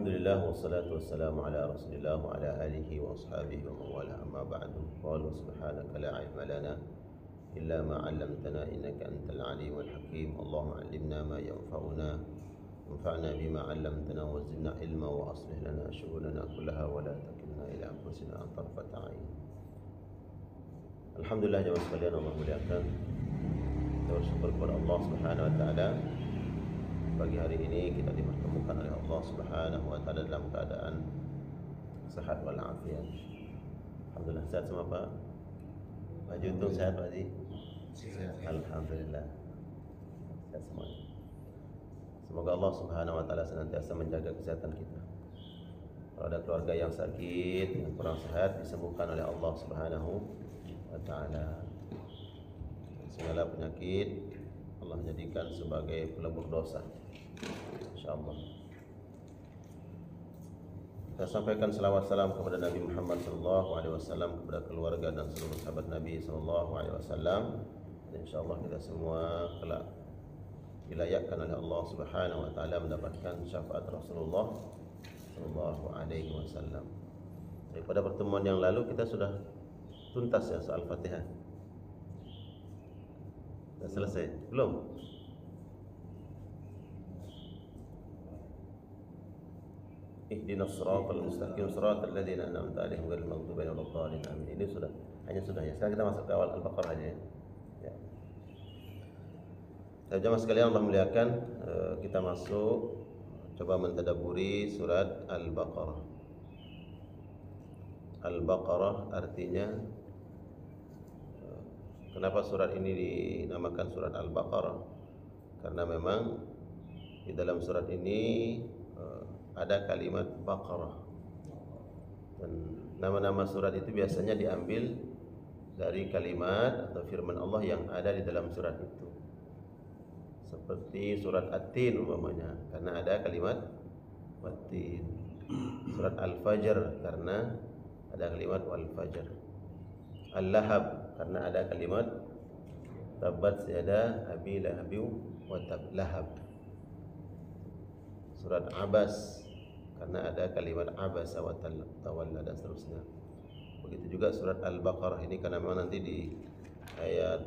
Alhamdulillah wassalatu wassalamu ala Rasulillah wa ala alihi wa ashabihi wa mawala amma ba'du. Qala subhanaka la ilma lana illa ma 'allamtana innaka antal alimul hakim. Allahumma 'allimna ma yanfa'una wanfa'na bima 'allamtana wa zidna ilma wa aslih lana syu'unana kullaha wa la takilna ila anfusina tarfata 'ain. Alhamdulillah jemaah sekalian, Allah muliakan. Kita bersyukur kepada Allah Subhanahu wa taala. Pagi hari ini kita dipertemukan oleh Allah Subhanahu wa taala dalam keadaan sehat walafiat. Alhamdulillah, sehat semua Pak. Pak Juntung sehat Pak Haji? Sehat. Alhamdulillah. Sehat semua. Semoga Allah Subhanahu wa taala senantiasa menjaga kesehatan kita. Kalau ada keluarga yang sakit, yang kurang sehat, disembuhkan oleh Allah Subhanahu wa taala. Segala penyakit Allah jadikan sebagai pelebur dosa, insyaallah. Kita sampaikan selawat salam kepada Nabi Muhammad SAW, kepada keluarga dan seluruh sahabat Nabi SAW. Dan insyaallah kita semua kelak dilayakkan oleh Allah Subhanahu wa taala mendapatkan syafaat Rasulullah SAW. Daripada pertemuan yang lalu kita sudah tuntas ya soal Fatihah. Sudah selesai? Belum? Ihdinas siratal mustaqim siratal ladzina an'amta 'alaihim ghairil maghdubi 'alaihim waladdallin. Amin. Ini sudah, hanya sudah ya. Sekarang kita masuk ke awal Al-Baqarah aja ya. Ya. Jemaah sekalian Allah muliakan, kita masuk coba mentadaburi surat Al-Baqarah. Al-Baqarah artinya, kenapa surat ini dinamakan surat Al-Baqarah? Karena memang di dalam surat ini ada kalimat Baqarah. Dan nama-nama surat itu biasanya diambil dari kalimat atau firman Allah yang ada di dalam surat itu. Seperti surat At-Tin umpamanya, karena ada kalimat Wat-Tin. Surat Al-Fajr karena ada kalimat Wal-Fajr. Al-Lahab karena ada kalimat Tabbat yada abi lahabin wa tab, lahab. Surat Abas karena ada kalimat abasa wa tawalla dan seterusnya. Begitu juga surat Al-Baqarah ini karena memang nanti di ayat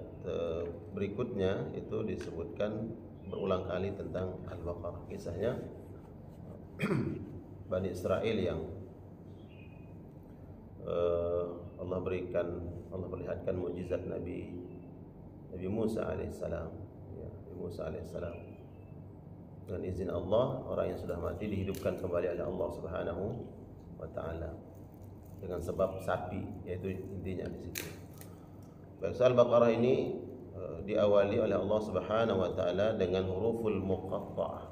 berikutnya itu disebutkan berulang kali tentang Al-Baqarah. Kisahnya Bani Israel yang Allah perlihatkan mukjizat Nabi Musa alaihissalam, ya, Nabi Musa alaihissalam. Dengan izin Allah, orang yang sudah mati dihidupkan kembali oleh Allah Subhanahu wa taala dengan sebab sapi, yaitu intinya di situ. Baik, Al-Baqarah ini diawali oleh Allah Subhanahu wa taala dengan huruful muqatta'ah.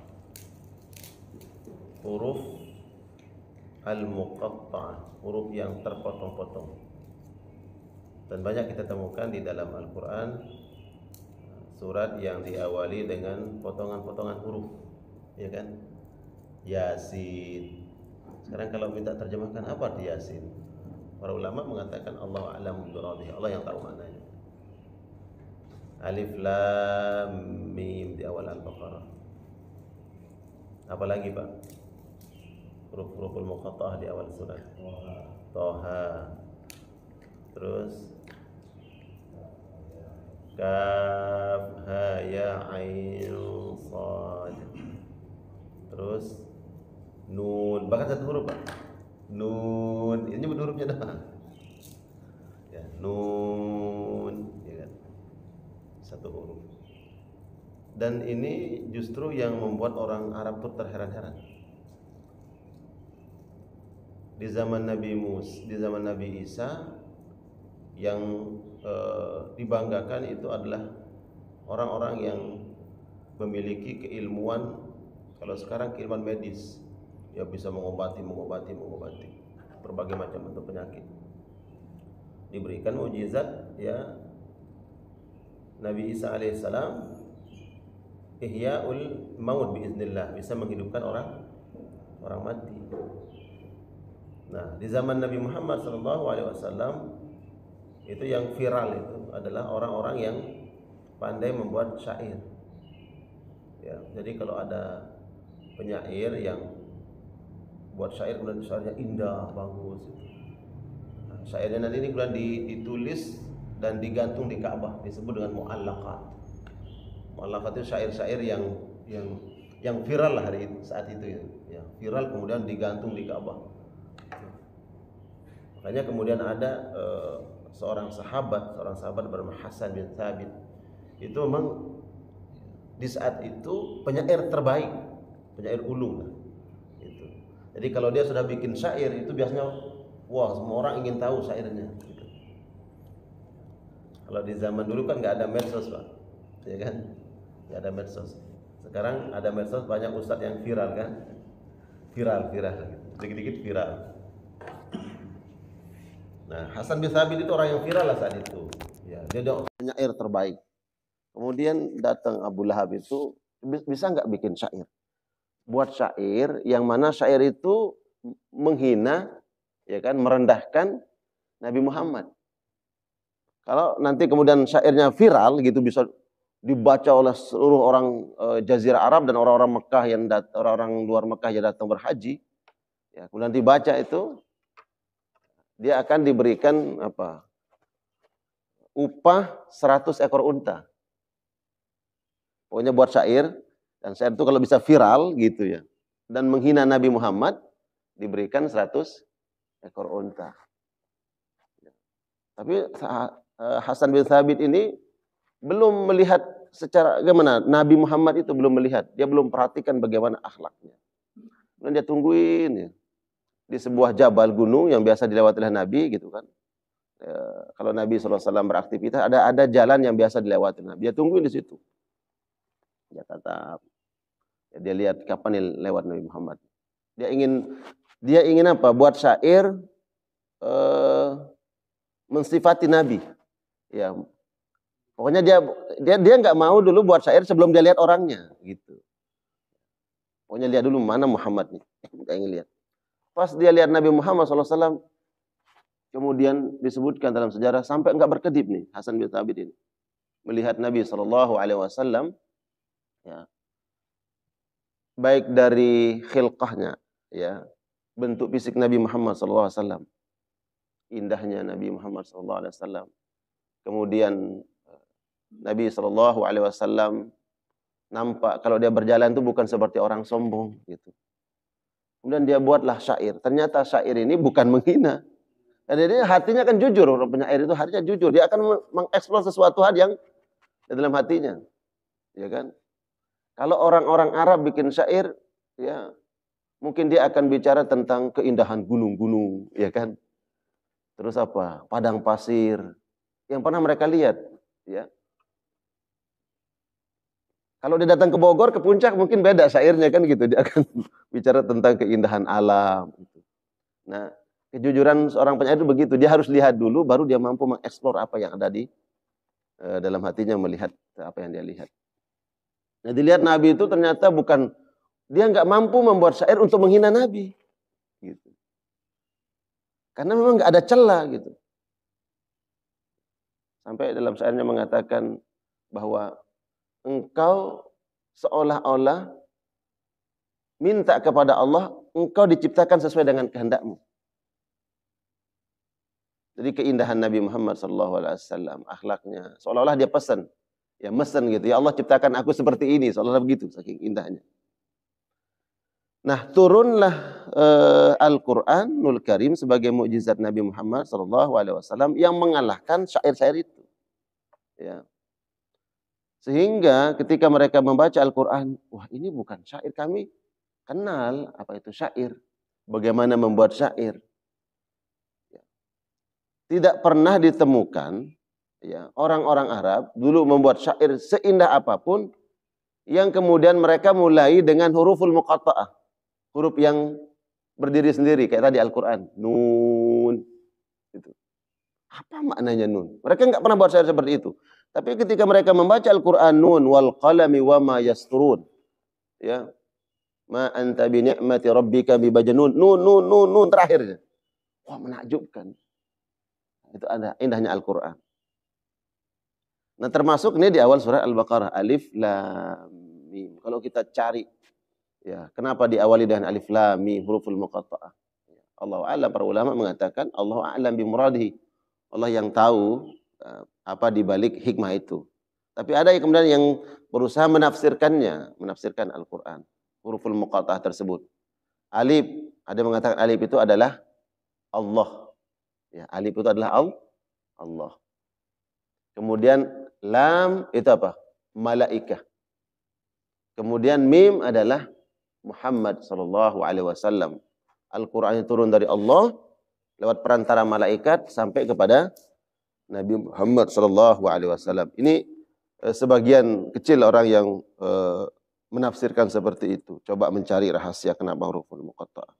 Huruf al-muqatta'ah, huruf yang terpotong-potong. Dan banyak kita temukan di dalam Al-Qur'an surat yang diawali dengan potongan-potongan huruf, ya kan? Yasin. Sekarang kalau minta terjemahkan apa arti Yasin? Para ulama mengatakan Allah a'lamu biradih, Allah yang tahu maknanya. Alif Lam Mim di awal Al-Baqarah. Apalagi Pak? Huruf-huruful muqatta'ah di awal surat. Toha. Terus Kaf ha ya ain sad. Terus Nun, bahkan satu huruf Pak. Nun, ini nyebut hurufnya dah. Ya, Nun, ya kan? Satu huruf. Dan ini justru yang membuat orang Arab itu terheran-heran. Di zaman Nabi Isa yang dibanggakan itu adalah orang-orang yang memiliki keilmuan, kalau sekarang keilmuan medis, ya bisa mengobati berbagai macam bentuk penyakit. Diberikan mukjizat ya Nabi Isa alaihissalam, ihya'ul maut biiznillah, bisa menghidupkan orang mati. Nah, di zaman Nabi Muhammad SAW itu yang viral itu adalah orang-orang yang pandai membuat syair. Ya, jadi kalau ada penyair yang buat syair kemudian syairnya indah, bagus. Nah, syairnya nanti ini kemudian ditulis dan digantung di Ka'bah, disebut dengan mu'allaqat. Mu'allaqat itu syair-syair yang viral lah saat itu ya. Ya, viral kemudian digantung di Ka'bah. Makanya kemudian ada seorang sahabat bernama Hasan bin Thabit. Itu memang di saat itu penyair terbaik, penyair ulung lah. Itu. Jadi kalau dia sudah bikin syair itu biasanya wah semua orang ingin tahu syairnya. Gitu. Kalau di zaman dulu kan nggak ada medsos Pak, ya kan? Nggak ada medsos. Sekarang ada medsos, banyak ustadz yang viral kan? Viral, dikit-dikit viral. Nah, Hasan bin Thabit itu orang yang viral lah saat itu. Ya, dia penyair terbaik. Kemudian datang Abu Lahab itu, bisa nggak bikin syair? Buat syair yang mana syair itu menghina, ya kan, merendahkan Nabi Muhammad. Kalau nanti kemudian syairnya viral gitu, bisa dibaca oleh seluruh orang Jazirah Arab dan orang-orang Mekah orang-orang luar Mekah yang datang berhaji, ya, kemudian dibaca itu, dia akan diberikan apa? Upah 100 ekor unta. Pokoknya buat syair, dan syair itu kalau bisa viral gitu ya, dan menghina Nabi Muhammad, diberikan 100 ekor unta. Tapi Hasan bin Thabit ini belum melihat secara gimana Nabi Muhammad itu, belum melihat, dia belum perhatikan bagaimana akhlaknya. Dan dia tungguin ya, di sebuah jabal gunung yang biasa dilewati oleh Nabi gitu kan. Kalau Nabi SAW beraktivitas, ada jalan yang biasa dilewati Nabi, dia tungguin di situ. Dia tetap, dia lihat kapan lewat Nabi Muhammad. Dia ingin apa? Buat syair mensifati Nabi. Ya, pokoknya dia nggak mau dulu buat syair sebelum dia lihat orangnya, gitu. Pokoknya lihat dulu mana Muhammad nih, nggak ingin lihat. Pas dia lihat Nabi Muhammad SAW, kemudian disebutkan dalam sejarah sampai nggak berkedip nih Hasan bin Thabit ini melihat Nabi SAW. Ya, baik dari khilqahnya, ya, bentuk fisik Nabi Muhammad SAW, indahnya Nabi Muhammad SAW. Kemudian Nabi SAW nampak kalau dia berjalan itu bukan seperti orang sombong gitu. Kemudian dia buatlah syair. Ternyata syair ini bukan menghina. Jadi hatinya kan jujur, orang penyair itu hatinya jujur. Dia akan mengeksplor sesuatu hal yang di dalam hatinya, ya kan? Kalau orang-orang Arab bikin syair, ya mungkin dia akan bicara tentang keindahan gunung-gunung, ya kan? Terus apa? Padang pasir yang pernah mereka lihat, ya. Kalau dia datang ke Bogor, ke puncak mungkin beda syairnya kan gitu. Dia akan bicara tentang keindahan alam. Nah, kejujuran seorang penyair itu begitu. Dia harus lihat dulu, baru dia mampu mengeksplor apa yang ada di dalam hatinya, melihat apa yang dia lihat. Nah, dilihat Nabi itu ternyata bukan, dia nggak mampu membuat syair untuk menghina Nabi, gitu. Karena memang nggak ada celah gitu. Sampai dalam syairnya mengatakan bahwa engkau seolah-olah minta kepada Allah, engkau diciptakan sesuai dengan kehendakmu. Jadi keindahan Nabi Muhammad SAW, akhlaknya, seolah-olah dia pesan. Ya mesen gitu, ya Allah ciptakan aku seperti ini, seolah-olah begitu, saking indahnya. Nah, turunlah Al-Quranul Karim sebagai mukjizat Nabi Muhammad SAW yang mengalahkan syair-syair itu. Ya. Sehingga ketika mereka membaca Al-Quran, wah ini bukan syair, kami kenal apa itu syair, bagaimana membuat syair. Ya. Tidak pernah ditemukan, ya, orang-orang Arab dulu membuat syair seindah apapun yang kemudian mereka mulai dengan huruful muqatta'ah. Huruf yang berdiri sendiri kayak tadi Al-Qur'an. Nun. Itu. Apa maknanya nun? Mereka enggak pernah buat syair seperti itu. Tapi ketika mereka membaca Al-Qur'an, nun wal qalami wama yasturun. Ya. Ma anta bi ni'mati rabbika bi bajnun. Nun terakhirnya. Wah, menakjubkan. Itu ada indahnya Al-Qur'an. Nah, termasuk ini di awal surah Al-Baqarah, alif lam mim. Kalau kita cari Ya, kenapa diawali dengan alif lam mim huruful muqatta'ah? Allahu a'lam, para ulama mengatakan Allahu a'lam bi muradihi. Allah yang tahu apa di balik hikmah itu. Tapi ada yang kemudian yang berusaha menafsirkannya, menafsirkan Al-Qur'an, huruful muqatta'ah tersebut. Alif, ada yang mengatakan alif itu adalah Allah. Ya, alif itu adalah Allah. Kemudian lam itu apa? Malaikah. Kemudian mim adalah Muhammad sallallahu alaihi wasallam. Al-Qur'an itu turun dari Allah lewat perantara malaikat sampai kepada Nabi Muhammad sallallahu alaihi wasallam. Ini sebagian kecil orang yang menafsirkan seperti itu. Coba mencari rahasia kenapa huruful muqatta'ah.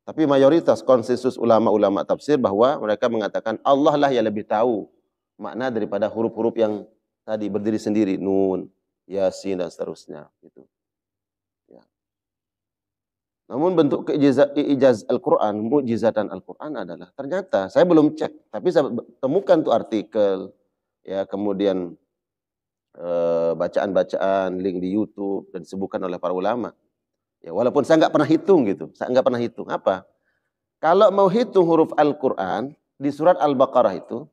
Tapi mayoritas konsensus ulama-ulama tafsir bahwa mereka mengatakan Allah lah yang lebih tahu makna daripada huruf-huruf yang tadi berdiri sendiri, nun, yasin dan seterusnya gitu. Ya. Namun bentuk ijaz Al-Qur'an, mukjizatan Al-Qur'an adalah ternyata saya belum cek, tapi saya temukan tuh artikel, ya, kemudian bacaan-bacaan, link di YouTube dan disebutkan oleh para ulama. Ya, walaupun saya nggak pernah hitung gitu, saya nggak pernah hitung apa. Kalau mau hitung huruf Al-Quran di surat Al-Baqarah itu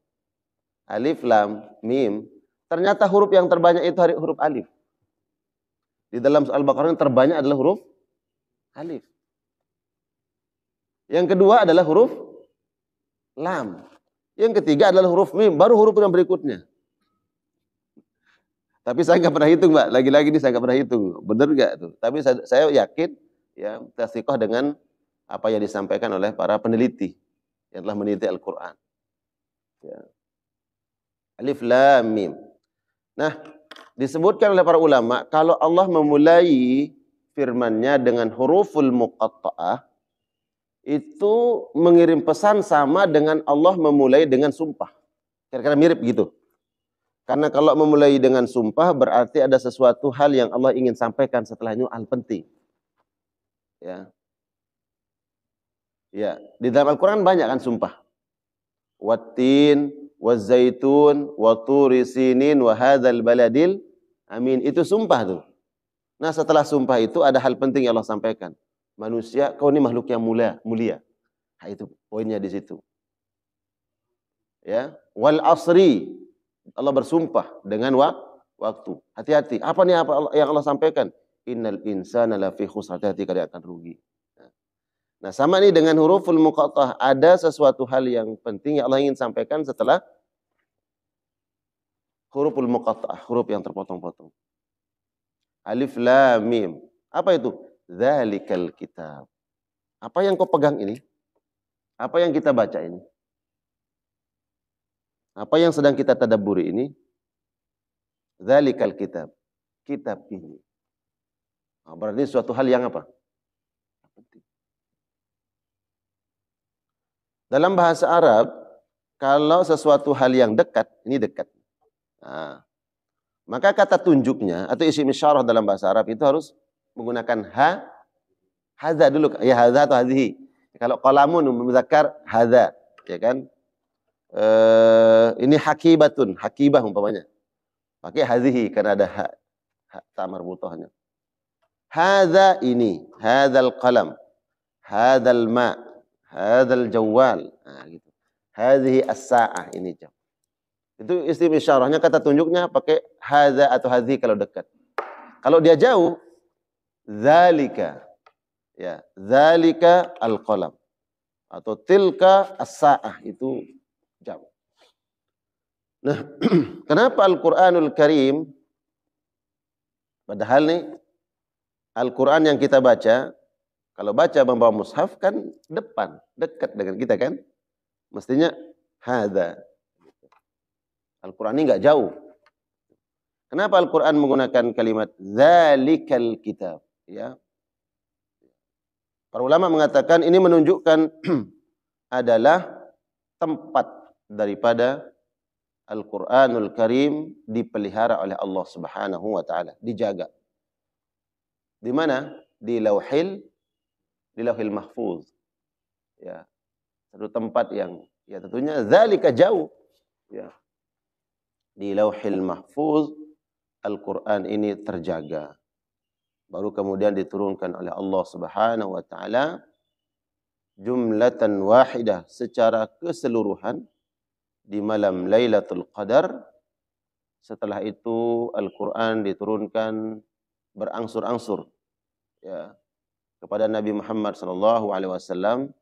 alif, lam, mim, ternyata huruf yang terbanyak itu huruf alif. Di dalam Al-Baqarah yang terbanyak adalah huruf alif. Yang kedua adalah huruf lam. Yang ketiga adalah huruf mim, baru huruf yang berikutnya. Tapi saya nggak pernah hitung, Mbak. Lagi-lagi ini saya nggak pernah hitung. Benar nggak tuh? Tapi saya yakin, ya, tasdiqah dengan apa yang disampaikan oleh para peneliti yang telah meneliti Al-Quran. Ya. Alif lam mim. Nah, disebutkan oleh para ulama kalau Allah memulai firman-Nya dengan huruful muqatta'ah, itu mengirim pesan sama dengan Allah memulai dengan sumpah. Kira-kira mirip gitu. Karena kalau memulai dengan sumpah berarti ada sesuatu hal yang Allah ingin sampaikan setelah itu, hal penting. Ya. Ya, di dalam Al-Qur'an banyak kan sumpah. Wattin, wazaitun, waturi sinin, wa hadzal baladil amin. Itu sumpah tuh. Nah, setelah sumpah itu ada hal penting yang Allah sampaikan. Manusia, kau ini makhluk yang mulia. Nah, itu poinnya di situ. Ya, wal asri. Allah bersumpah dengan waktu. Hati-hati. Apa nih yang Allah sampaikan? Innal insana lafi khusr. Hati-hati kalian akan rugi. Nah, sama nih dengan huruful muqatta'ah. Ada sesuatu hal yang penting yang Allah ingin sampaikan setelah huruful muqatta'ah, huruf yang terpotong-potong. Alif lam mim. Apa itu? Dzalikal kitab. Apa yang kau pegang ini? Apa yang kita baca ini? Apa yang sedang kita tadabburi ini? Dzalikal kitab. Kitab ini. Nah, berarti suatu hal yang apa? Penting. Dalam bahasa Arab, kalau sesuatu hal yang dekat, ini dekat. Nah, maka kata tunjuknya atau isim isyarah dalam bahasa Arab itu harus menggunakan hadza dulu. Ya, hadza atau hadhihi. Kalau qalamun muzakkar hadza, ya kan? Ini hakibatun, hakibah umpamanya. Pakai hadhihi karena ada ha ta marbuthahnya. Hadza ini, hadzal qalam, hadzal ma, hadzal jawal. Nah, gitu. Hadhihi as-saa'ah, ini jam. Itu isim isyarahnya, kata tunjuknya pakai hadza atau hadhihi kalau dekat. Kalau dia jauh, dzalika. Ya, dzalika al-qalam atau tilka as-saa'ah, itu jam. Nah, kenapa Al-Quranul Karim, padahal nih Al-Quran yang kita baca, kalau baca membawa mushaf kan depan, dekat dengan kita kan, mestinya hadza. Al-Quran ini nggak jauh. Kenapa Al-Quran menggunakan kalimat dzalikal kitab? Ya, para ulama mengatakan ini menunjukkan adalah tempat daripada Al-Quranul Karim dipelihara oleh Allah Subhanahu wa Ta'ala, dijaga. Di mana? Di lauhil mahfuz. Ya, satu tempat yang, ya tentunya zalika jauh. Ya, di lauhil mahfuz Al-Quran ini terjaga. baru kemudian diturunkan oleh Allah Subhanahu wa taala jumlatan wahidah secara keseluruhan di malam Lailatul Qadar. Setelah itu Al-Qur'an diturunkan berangsur-angsur ya kepada Nabi Muhammad sallallahu alaihi wasallam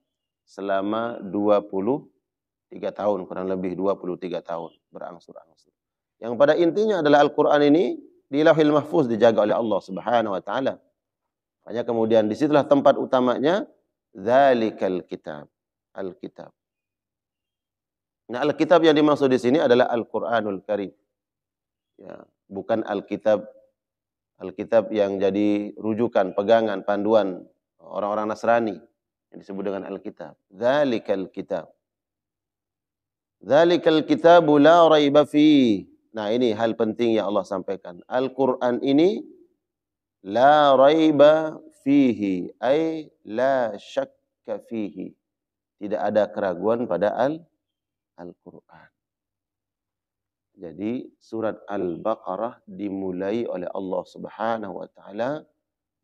selama 23 tahun, kurang lebih 23 tahun berangsur-angsur. Yang pada intinya adalah Al-Qur'an ini di Lauhil Mahfuz dijaga oleh Allah Subhanahu wa taala. Hanya kemudian disitulah tempat utamanya Dzalikal kitab, Alkitab. Nah, Alkitab yang dimaksud di sini adalah Al-Qur'anul Karim. Ya, bukan Alkitab yang jadi rujukan, pegangan, panduan orang-orang Nasrani yang disebut dengan Alkitab. Dzalikal kitab. Dzalikal kitabu la raiba fi. Nah, ini hal penting yang Allah sampaikan. Al-Qur'an ini la raiba fihi, ay la syakka fihi. Tidak ada keraguan pada Al-Qur'an. Jadi surat Al-Baqarah dimulai oleh Allah Subhanahu wa taala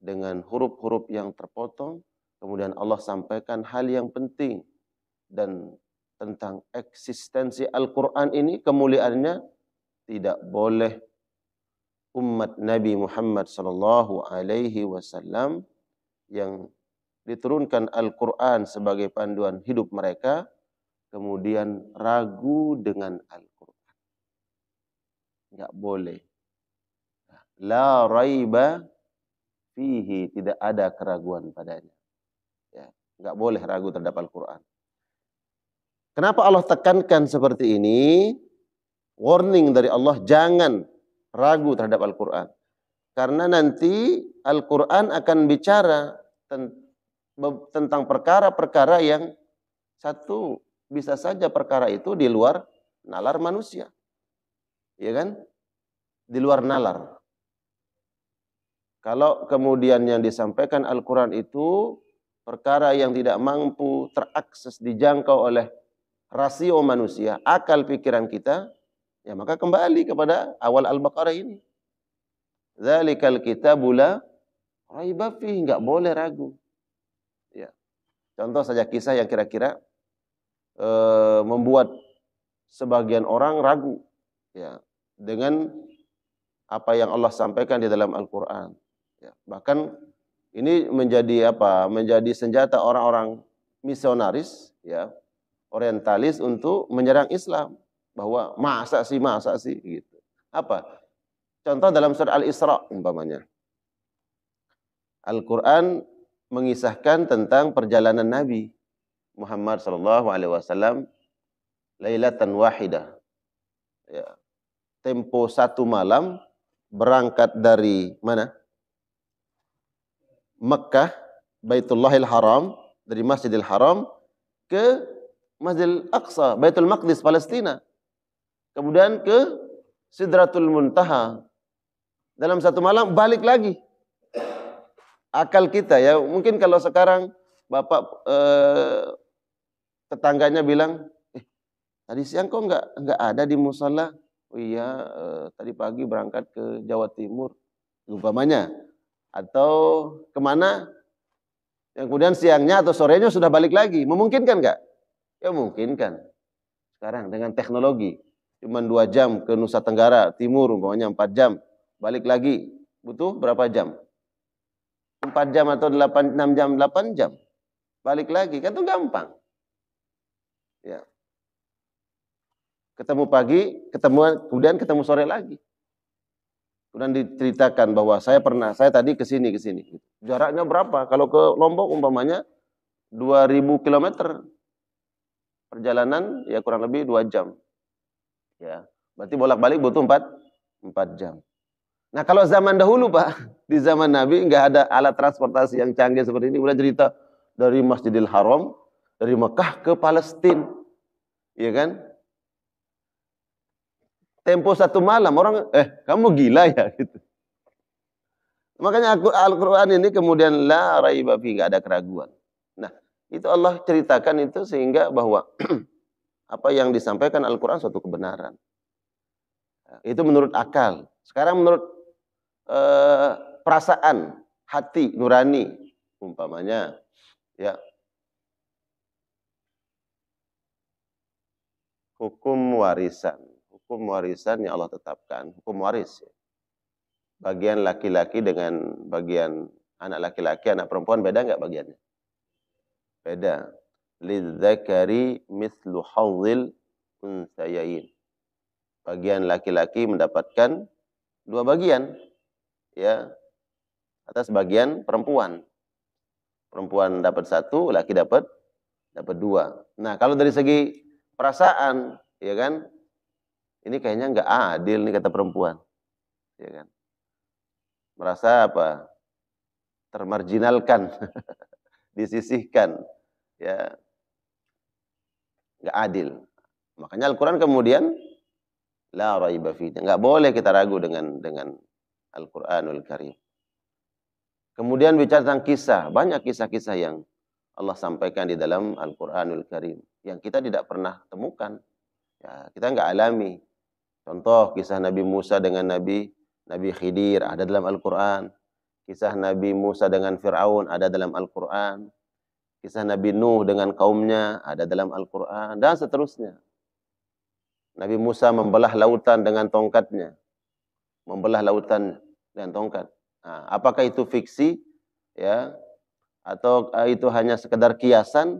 dengan huruf-huruf yang terpotong, kemudian Allah sampaikan hal yang penting dan tentang eksistensi Al-Qur'an ini, kemuliaannya tidak boleh umat Nabi Muhammad sallallahu alaihi wasallam yang diturunkan Al-Qur'an sebagai panduan hidup mereka kemudian ragu dengan Al-Qur'an. Enggak boleh. La raiba fihi, tidak ada keraguan padanya. Ya, enggak boleh ragu terhadap Al-Qur'an. Kenapa Allah tekankan seperti ini? Warning dari Allah, jangan ragu terhadap Al-Quran. Karena nanti Al-Quran akan bicara tentang perkara-perkara yang satu, bisa saja perkara itu di luar nalar manusia. Ya kan? Di luar nalar. Kalau kemudian yang disampaikan Al-Quran itu perkara yang tidak mampu terakses, dijangkau oleh rasio manusia, akal pikiran kita, ya maka kembali kepada awal Al-Baqarah ini. Dzalikal kitabu la raiba fihi, enggak boleh ragu. Ya. Contoh saja kisah yang kira-kira membuat sebagian orang ragu ya dengan apa yang Allah sampaikan di dalam Al-Qur'an. Ya, bahkan ini menjadi apa? Menjadi senjata orang-orang misionaris ya, orientalis untuk menyerang Islam. Bahwa masa sih gitu. Apa? Contoh dalam surah Al-Isra umpamanya. Al-Qur'an mengisahkan tentang perjalanan Nabi Muhammad sallallahu alaihi wasallam lailatan wahidah. Ya. Tempo satu malam berangkat dari mana? Mekah, Baitullahil Haram, dari Masjidil Haram ke Masjidil Aqsa, Baitul Maqdis, Palestina. Kemudian ke Sidratul Muntaha. Dalam satu malam balik lagi. Akal kita ya, mungkin kalau sekarang bapak tetangganya bilang, tadi siang kok enggak ada di musala? Oh iya, tadi pagi berangkat ke Jawa Timur, umpamanya. Atau kemana? Yang kemudian siangnya atau sorenya sudah balik lagi. Memungkinkan enggak? Ya memungkinkan. Sekarang dengan teknologi. Cuma 2 jam ke Nusa Tenggara Timur, umpamanya 4 jam. Balik lagi, butuh berapa jam? 4 jam atau 6 jam, 8 jam. Balik lagi, kan itu gampang. Ya. Ketemu pagi, kemudian ketemu sore lagi. Kemudian diceritakan bahwa saya tadi ke sini. Jaraknya berapa? Kalau ke Lombok umpamanya 2000 km. Perjalanan ya kurang lebih 2 jam. Ya, berarti bolak-balik butuh 4 jam. Nah, kalau zaman dahulu, Pak, di zaman Nabi enggak ada alat transportasi yang canggih seperti ini. Udah cerita dari Masjidil Haram, dari Mekah ke Palestina. Iya kan? Tempo satu malam, orang, kamu gila ya? Gitu. Makanya Al-Quran ini kemudian la raiba fi, enggak ada keraguan. Nah, itu Allah ceritakan itu sehingga bahwa apa yang disampaikan Al-Quran suatu kebenaran. Itu menurut akal. Sekarang menurut perasaan. hati nurani umpamanya, ya. Hukum warisan. Hukum warisan yang Allah tetapkan, hukum waris. Bagian laki-laki dengan bagian anak laki-laki, anak perempuan beda nggak bagiannya? Beda. Lidzakari mithlu hadzil unsayain. Bagian laki-laki mendapatkan 2 bagian, ya, atas bagian perempuan. Perempuan dapat 1, laki dapat 2. Nah, kalau dari segi perasaan, ya kan, ini kayaknya nggak adil nih kata perempuan, ya kan. Merasa apa? Termarginalkan, disisihkan, ya, nggak adil. Makanya Al-Quran kemudian la raiba fihi, nggak boleh kita ragu dengan Al-Quranul Karim. Kemudian bicara tentang kisah, banyak kisah-kisah yang Allah sampaikan di dalam Al-Quranul Karim yang kita tidak pernah temukan, ya, kita nggak alami. Contoh kisah Nabi Musa dengan Nabi Khidir ada dalam Al-Quran. Kisah Nabi Musa dengan Fir'aun ada dalam Al-Quran. Kisah Nabi Nuh dengan kaumnya ada dalam Al-Quran. Dan seterusnya. Nabi Musa membelah lautan dengan tongkatnya. Membelah lautan dengan tongkat. Nah, apakah itu fiksi? Ya, atau itu hanya sekedar kiasan?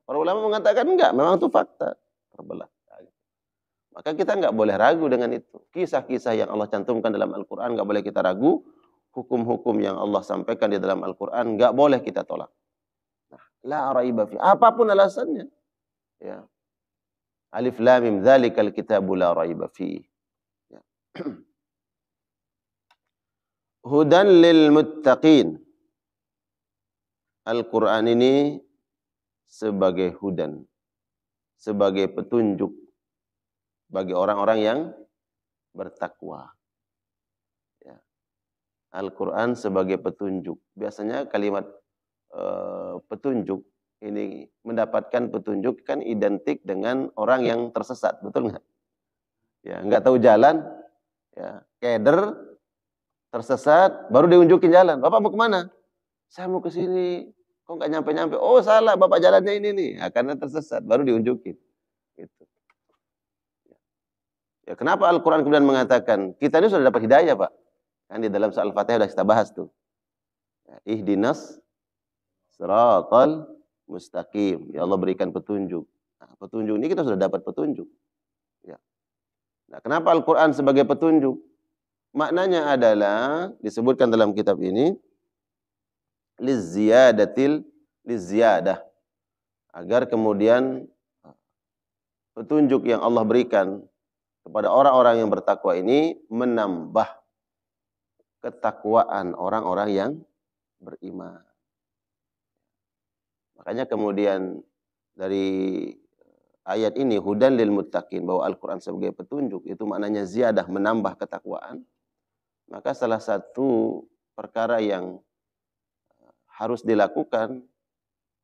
Para ulama mengatakan enggak, memang itu fakta. Terbelah. Maka kita nggak boleh ragu dengan itu. Kisah-kisah yang Allah cantumkan dalam Al-Quran nggak boleh kita ragu. Hukum-hukum yang Allah sampaikan di dalam Al-Quran nggak boleh kita tolak. Nah, la raiba fi, apapun alasannya. Ya. Alif lam mim dzalikal kitabu la raiba fi. Ya. Hudan lil muttaqin. Al-Quran ini sebagai hudan, sebagai petunjuk bagi orang-orang yang bertakwa. Ya. Al-Quran sebagai petunjuk. Biasanya kalimat petunjuk ini, mendapatkan petunjuk kan identik dengan orang yang tersesat, betul nggak? Ya, nggak tahu jalan, ya, keder, tersesat, baru diunjukin jalan. Bapak mau kemana? Saya mau ke sini. Kok nggak nyampe-nyampe? Oh salah, bapak jalannya ini nih. Ya, karena tersesat, baru diunjukin. Gitu. Ya, kenapa Al-Quran kemudian mengatakan, kita ini sudah dapat hidayah, Pak. Kan di dalam surah Al-Fatihah sudah kita bahas tuh. Ya, ihdinas siratal mustaqim. Ya Allah berikan petunjuk. Nah, petunjuk ini kita sudah dapat petunjuk. Ya. Nah, kenapa Al-Quran sebagai petunjuk? Maknanya adalah, disebutkan dalam kitab ini, liziyadah. Agar kemudian petunjuk yang Allah berikan kepada orang-orang yang bertakwa ini menambah ketakwaan orang-orang yang beriman. Makanya kemudian dari ayat ini hudan lil muttaqin, bahwa Al-Quran sebagai petunjuk itu maknanya ziyadah, menambah ketakwaan. Maka salah satu perkara yang harus dilakukan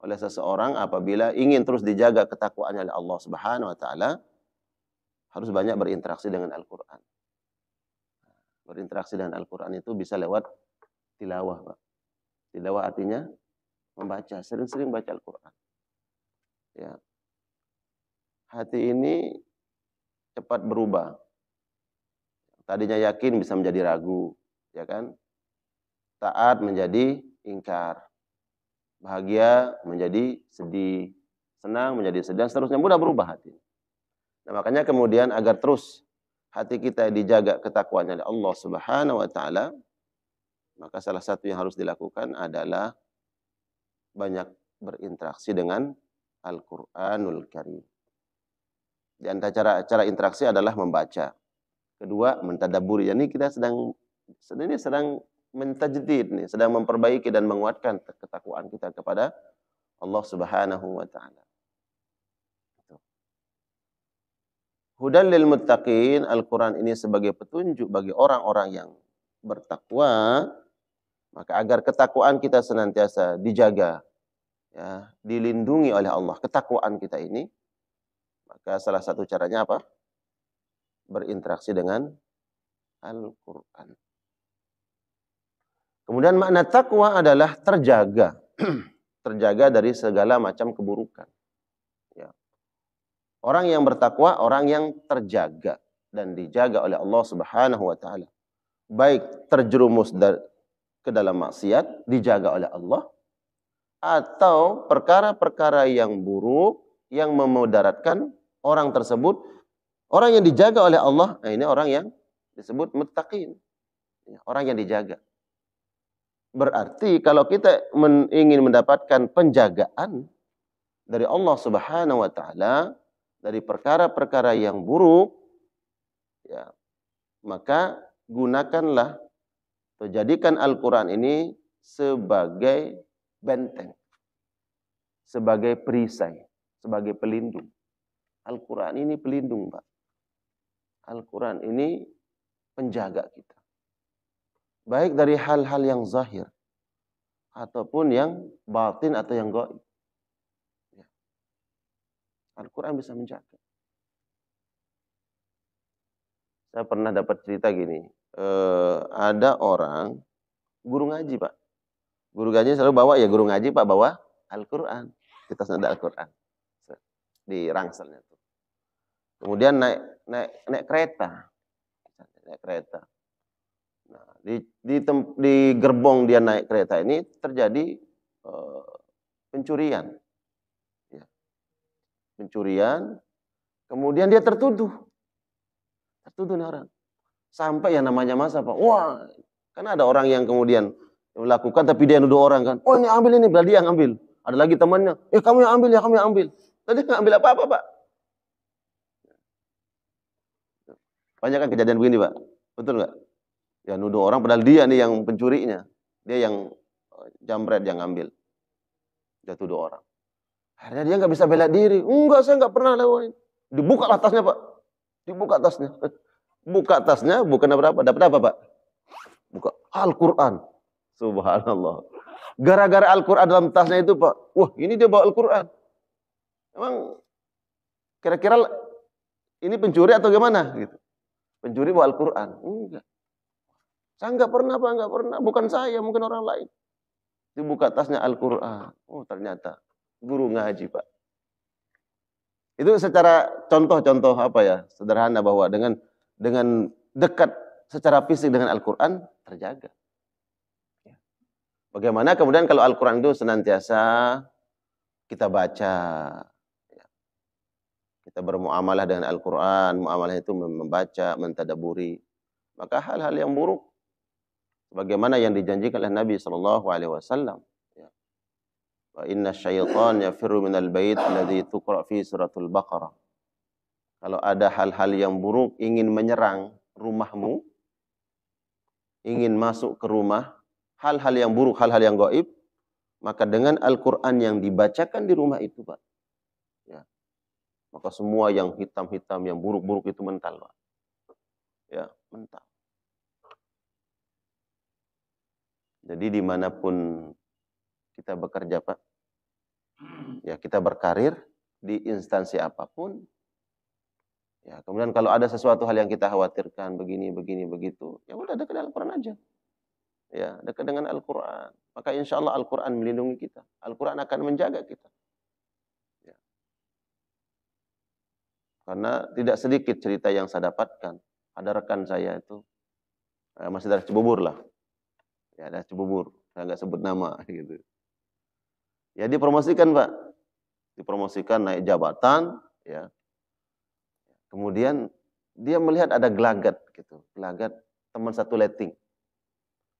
oleh seseorang apabila ingin terus dijaga ketakwaannya oleh Allah Subhanahu wa taala, harus banyak berinteraksi dengan Al-Quran. Berinteraksi dengan Al-Quran itu bisa lewat tilawah, Pak. Tilawah artinya membaca, sering-sering baca Al-Quran. Ya. Hati ini cepat berubah. Tadinya yakin bisa menjadi ragu, ya kan? Taat menjadi ingkar. Bahagia menjadi sedih. Senang menjadi sedih, dan seterusnya, mudah berubah hati. Nah, makanya kemudian agar terus hati kita dijaga ketakwaannya oleh Allah Subhanahu wa taala, maka salah satu yang harus dilakukan adalah banyak berinteraksi dengan Al-Quranul Karim. Di antara cara interaksi adalah membaca. Kedua, mentadabburi. Yani kita sedang mentajdid nih, sedang memperbaiki dan menguatkan ketakwaan kita kepada Allah Subhanahu wa taala. Hudan lil muttaqin, Al-Quran ini sebagai petunjuk bagi orang-orang yang bertakwa. Maka agar ketakwaan kita senantiasa dijaga, ya, dilindungi oleh Allah, ketakwaan kita ini, maka salah satu caranya apa? Berinteraksi dengan Al-Quran. Kemudian Kemudian makna takwa adalah terjaga. Terjaga dari segala macam keburukan. Ya. Orang yang bertakwa, orang yang terjaga dan dijaga oleh Allah Subhanahu wa taala. Baik terjerumus ke dalam maksiat, dijaga oleh Allah, atau perkara-perkara yang buruk yang memudaratkan orang tersebut, orang yang dijaga oleh Allah, nah ini orang yang disebut muttaqin. Orang yang dijaga. Berarti kalau kita ingin mendapatkan penjagaan dari Allah Subhanahu wa taala dari perkara-perkara yang buruk, ya, maka gunakanlah atau jadikan Al-Qur'an ini sebagai benteng, sebagai perisai, sebagai pelindung. Al-Qur'an ini pelindung, Pak. Al-Qur'an ini penjaga kita. Baik dari hal-hal yang zahir ataupun yang batin atau yang gaib. Ya. Al-Quran bisa menjaga. Saya pernah dapat cerita gini, ada orang guru ngaji, Pak. Guru ngaji selalu bawa, ya guru ngaji Pak bawa Al-Quran. Kita ada Al-Quran di rangselnya tuh. Kemudian naik kereta. Naik kereta. Nah, di gerbong dia naik kereta ini terjadi pencurian. Ya. Pencurian, kemudian dia tertuduh. Tertuduh nih orang. Sampai yang namanya masa, Pak. Wah, kan ada orang yang kemudian melakukan tapi dia nuduh orang kan. Oh ini ambil ini, berarti yang ambil. Ada lagi temannya, kamu yang ambil ya, kamu yang ambil. Tadi nggak ambil apa-apa, Pak. Banyak kan kejadian begini, Pak. Betul nggak? Ya nuduh orang padahal dia nih yang pencurinya. Dia yang jambret yang ngambil. Dia tuduh orang. Akhirnya dia nggak bisa bela diri. Enggak, saya nggak pernah lakukan. Dibuka tasnya, Pak. Dibuka tasnya. Buka tasnya bukan apa-apa. Dapat apa, Pak? Buka Al-Quran. Subhanallah. Gara-gara Al-Quran dalam tasnya itu, Pak. Wah, ini dia bawa Al-Quran. Emang kira-kira ini pencuri atau gimana? Gitu. Pencuri bawa Al-Quran. Enggak. Saya nggak pernah, Pak, nggak pernah. Bukan saya, mungkin orang lain. Dibuka tasnya Al-Quran. Oh, ternyata guru ngaji, Pak. Itu secara contoh-contoh apa ya, sederhana bahwa dengan dekat secara fisik dengan Al-Quran terjaga. Bagaimana kemudian kalau Al-Quran itu senantiasa kita baca, kita bermuamalah dengan Al-Quran, muamalah itu membaca, mentadaburi, maka hal-hal yang buruk bagaimana yang dijanjikan oleh Nabi sallallahu alaihi wasallam, ya. Wa inna syaitan yafirru minal bait alladzi tuqra fi suratul Baqarah. Kalau ada hal-hal yang buruk ingin menyerang rumahmu, ingin masuk ke rumah, hal-hal yang buruk, hal-hal yang gaib, maka dengan Al-Qur'an yang dibacakan di rumah itu, Pak, ya, maka semua yang hitam-hitam, yang buruk-buruk itu mental, Pak. Ya, mental. Jadi dimanapun kita bekerja, Pak, ya kita berkarir di instansi apapun, ya kemudian kalau ada sesuatu hal yang kita khawatirkan begini begitu, ya udah dekat dengan Al-Quran aja, ya dekat dengan Al-Quran, maka insya Allah Al-Quran melindungi kita, Al-Quran akan menjaga kita, ya. Karena tidak sedikit cerita yang saya dapatkan, ada rekan saya itu masih dari Cibubur lah. Ya, ada Cibubur, saya nggak sebut nama gitu. Ya dipromosikan, Pak, dipromosikan naik jabatan, ya. Kemudian dia melihat ada gelagat gitu, gelagat teman satu letting.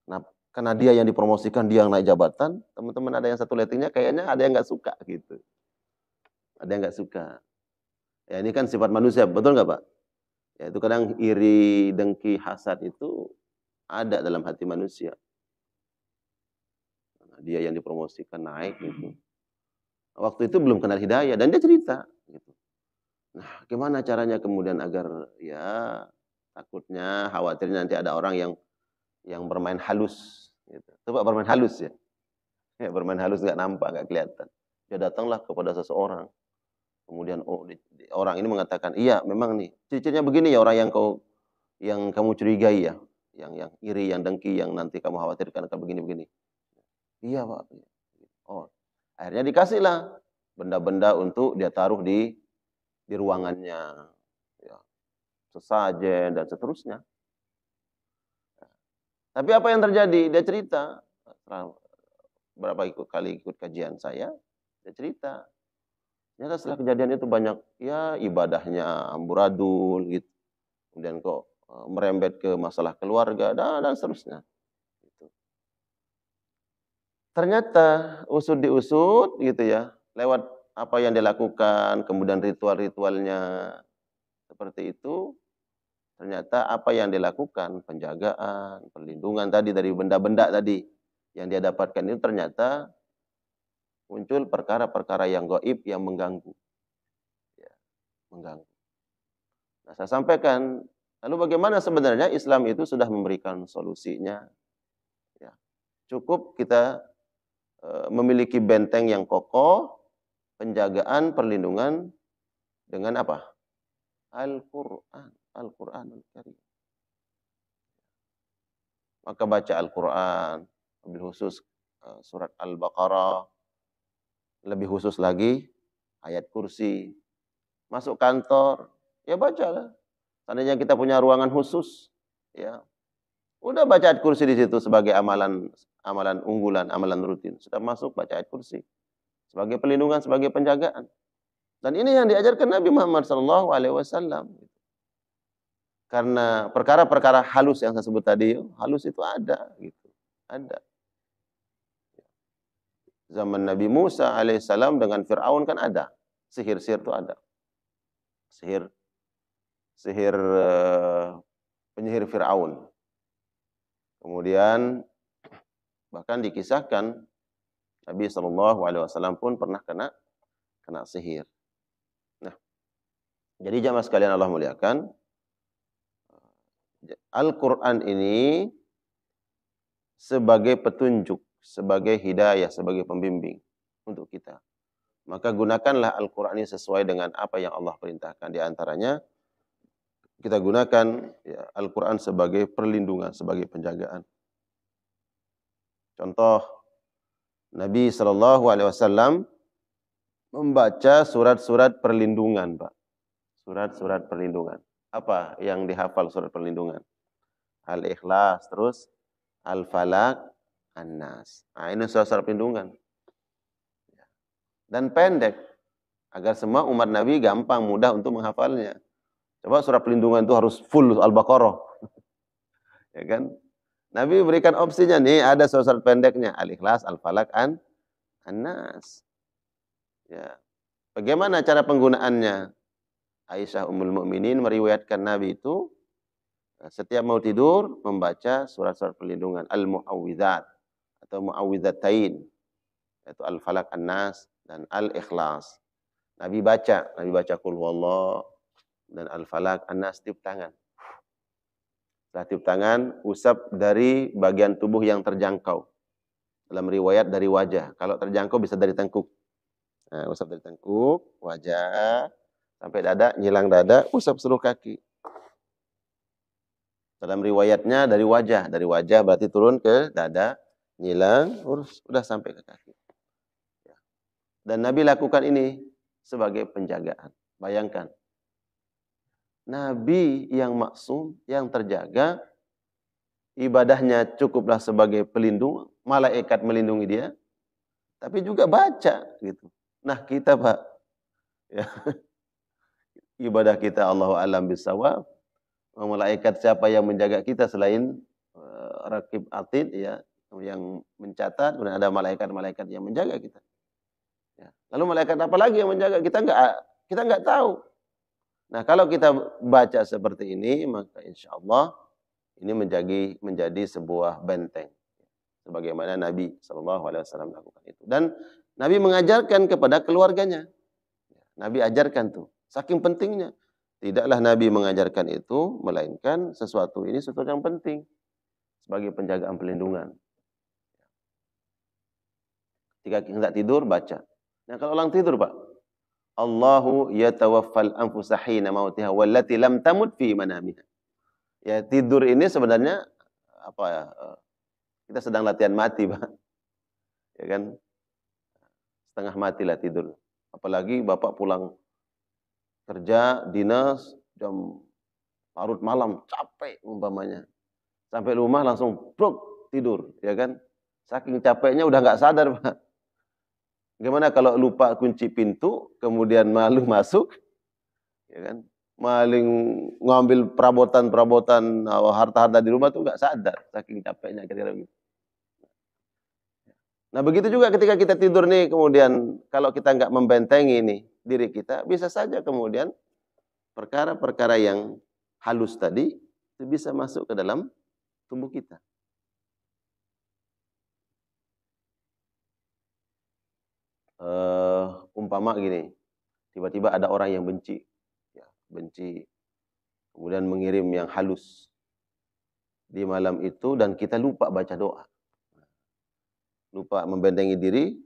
Nah, karena dia yang dipromosikan, dia yang naik jabatan, teman-teman ada yang satu lettingnya kayaknya ada yang nggak suka gitu, ada yang nggak suka. Ya ini kan sifat manusia, betul nggak, Pak? Ya itu kadang iri, dengki, hasad itu ada dalam hati manusia. Dia yang dipromosikan naik gitu. Waktu itu belum kenal hidayah dan dia cerita gitu. Nah, gimana caranya kemudian agar ya takutnya, khawatirnya nanti ada orang yang bermain halus gitu. Coba bermain halus ya. Ya bermain halus nggak nampak, nggak kelihatan. Dia datanglah kepada seseorang. Kemudian orang ini mengatakan, "Iya, memang nih, ciri-cirinya begini ya orang yang kamu curigai ya. yang iri, yang dengki, yang nanti kamu khawatirkan akan begini-begini. Iya Pak. Oh, akhirnya dikasihlah benda-benda untuk dia taruh di ruangannya, ya, sesajen dan seterusnya. Tapi apa yang terjadi? Dia cerita, berapa kali ikut kajian saya, dia cerita. Ternyata setelah kejadian itu banyak ya ibadahnya amburadul gitu. Kemudian kok merembet ke masalah keluarga dan seterusnya. Gitu. Ternyata usut diusut gitu ya, lewat apa yang dilakukan, kemudian ritual-ritualnya seperti itu. Ternyata apa yang dilakukan, penjagaan, perlindungan tadi dari benda-benda tadi yang dia dapatkan itu ternyata muncul perkara-perkara yang gaib yang mengganggu. Ya, mengganggu. Nah, saya sampaikan, lalu bagaimana sebenarnya Islam itu sudah memberikan solusinya. Ya, cukup kita memiliki benteng yang kokoh, penjagaan, perlindungan dengan apa? Al-Quran. Al-Quranul Karim. Maka baca Al-Quran, lebih khusus surat Al-Baqarah, lebih khusus lagi ayat kursi. Masuk kantor, ya bacalah. Seandainya kita punya ruangan khusus, ya udah baca ayat kursi di situ sebagai amalan unggulan, amalan rutin. Sudah masuk baca ayat kursi sebagai perlindungan, sebagai penjagaan. Dan ini yang diajarkan Nabi Muhammad SAW. Karena perkara-perkara halus yang saya sebut tadi, halus itu ada gitu. Ada. Zaman Nabi Musa alaihissalam dengan Fir'aun kan ada. Sihir-sihir itu ada. Sihir penyihir Fir'aun. Kemudian bahkan dikisahkan Nabi SAW pun pernah kena sihir. Nah, jadi jamaah sekalian Allah muliakan, Al-Quran ini sebagai petunjuk, sebagai hidayah, sebagai pembimbing untuk kita. Maka gunakanlah Al-Quran ini sesuai dengan apa yang Allah perintahkan. Di antaranya, kita gunakan ya, Al-Quran sebagai perlindungan, sebagai penjagaan. Contoh, Nabi SAW membaca surat-surat perlindungan, Pak. Surat-surat perlindungan. Apa yang dihafal surat perlindungan? Al-Ikhlas, terus Al-Falaq, An-Nas. Nah, ini surat-surat perlindungan. Dan pendek, agar semua umat Nabi gampang, mudah untuk menghafalnya. Coba surat perlindungan itu harus full Al-Baqarah. Ya kan? Nabi berikan opsinya nih, ada surat-surat pendeknya. Al-Ikhlas, Al-Falaq, An-Nas. Ya. Bagaimana cara penggunaannya? Aisyah Ummul Mukminin meriwayatkan Nabi itu setiap mau tidur membaca surat-surat perlindungan Al-Mu'awwidzat atau Mu'awwidzatain, yaitu Al-Falaq, An-Nas dan Al-Ikhlas. Nabi baca Qul huwallah dan Al-Falaq, An-Nas, tiup tangan. Setelah tiup tangan, usap dari bagian tubuh yang terjangkau. Dalam riwayat dari wajah. Kalau terjangkau bisa dari tengkuk. Nah, usap dari tengkuk, wajah, sampai dada, nyilang dada, usap seluruh kaki. Dalam riwayatnya dari wajah berarti turun ke dada, nyilang, udah sampai ke kaki. Dan Nabi lakukan ini sebagai penjagaan. Bayangkan, Nabi yang maksum, yang terjaga, ibadahnya cukuplah sebagai pelindung, malaikat melindungi dia, tapi juga baca gitu. Nah kita Pak, ya, ibadah kita Allahu a'lam bishawab, malaikat siapa yang menjaga kita selain Raqib Atid, ya, yang mencatat, kemudian ada malaikat-malaikat yang menjaga kita. Ya. Lalu malaikat apa lagi yang menjaga kita nggak tahu. Nah kalau kita baca seperti ini, maka insya Allah ini menjadi sebuah benteng, sebagaimana Nabi SAW melakukan itu. Dan Nabi mengajarkan kepada keluarganya. Nabi ajarkan tuh, saking pentingnya. Tidaklah Nabi mengajarkan itu, melainkan sesuatu yang penting sebagai penjagaan perlindungan. Ketika hendak tidur, baca. Nah kalau orang tidur Pak, Allahu yatawaffal anfusa hina mautiha wallati lam tamut fi manamiha. Ya tidur ini sebenarnya kita sedang latihan mati, Pak. Ya kan? Setengah matilah tidur. Apalagi Bapak pulang kerja, dinas, jam larut malam, capek umpamanya. Sampai rumah langsung brok tidur, ya kan? Saking capeknya udah nggak sadar, Pak. Gimana kalau lupa kunci pintu, kemudian malu masuk, ya kan? Maling ngambil perabotan-perabotan harta-harta di rumah tuh nggak sadar, saking capeknya kira-kira gitu. Nah begitu juga ketika kita tidur nih, kemudian kalau kita nggak membentengi nih diri kita, bisa saja kemudian perkara-perkara yang halus tadi itu bisa masuk ke dalam tubuh kita. Umpama gini, tiba-tiba ada orang yang benci, ya, benci, kemudian mengirim yang halus di malam itu dan kita lupa baca doa, lupa membentengi diri,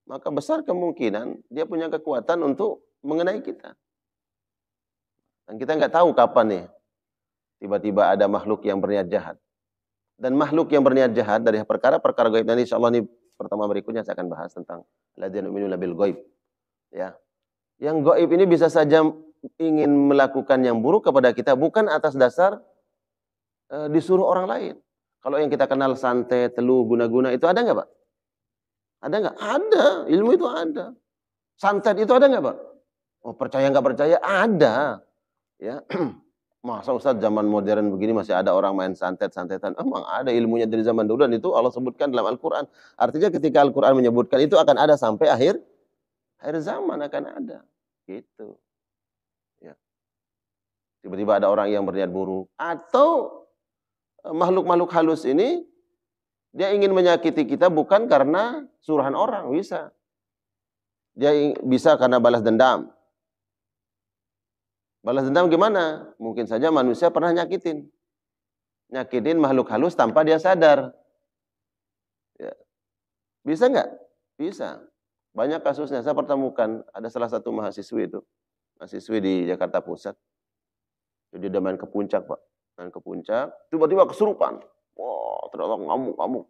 maka besar kemungkinan dia punya kekuatan untuk mengenai kita. Dan kita nggak tahu kapan nih tiba-tiba ada makhluk yang berniat jahat. Dan makhluk yang berniat jahat dari perkara-perkara gaib, dan insyaallah ini pertemuan berikutnya saya akan bahas tentang alladzina yu'minuna bil ghaib. Ya. Yang gaib ini bisa saja ingin melakukan yang buruk kepada kita bukan atas dasar disuruh orang lain. Kalau yang kita kenal santet, teluh, guna-guna itu ada nggak, Pak? Ada nggak? Ada, ilmu itu ada. Santet itu ada nggak, Pak? Oh, percaya nggak percaya? Ada. Ya. Masa Ustaz zaman modern begini masih ada orang main santet-santetan? Emang ada ilmunya dari zaman dulu dan itu Allah sebutkan dalam Al-Quran. Artinya ketika Al-Quran menyebutkan itu akan ada sampai akhir zaman akan ada. Gitu. Ya. Tiba-tiba ada orang yang berniat buruk. Atau makhluk-makhluk halus ini dia ingin menyakiti kita bukan karena suruhan orang, bisa. Dia bisa karena balas dendam. Balas dendam gimana? Mungkin saja manusia pernah nyakitin makhluk halus tanpa dia sadar. Ya. Bisa nggak? Bisa. Banyak kasusnya. Saya pertemukan ada salah satu mahasiswi di Jakarta Pusat. Jadi dia main ke puncak, Pak. Main ke puncak, tiba-tiba kesurupan. Wah, ternyata ngamuk-ngamuk.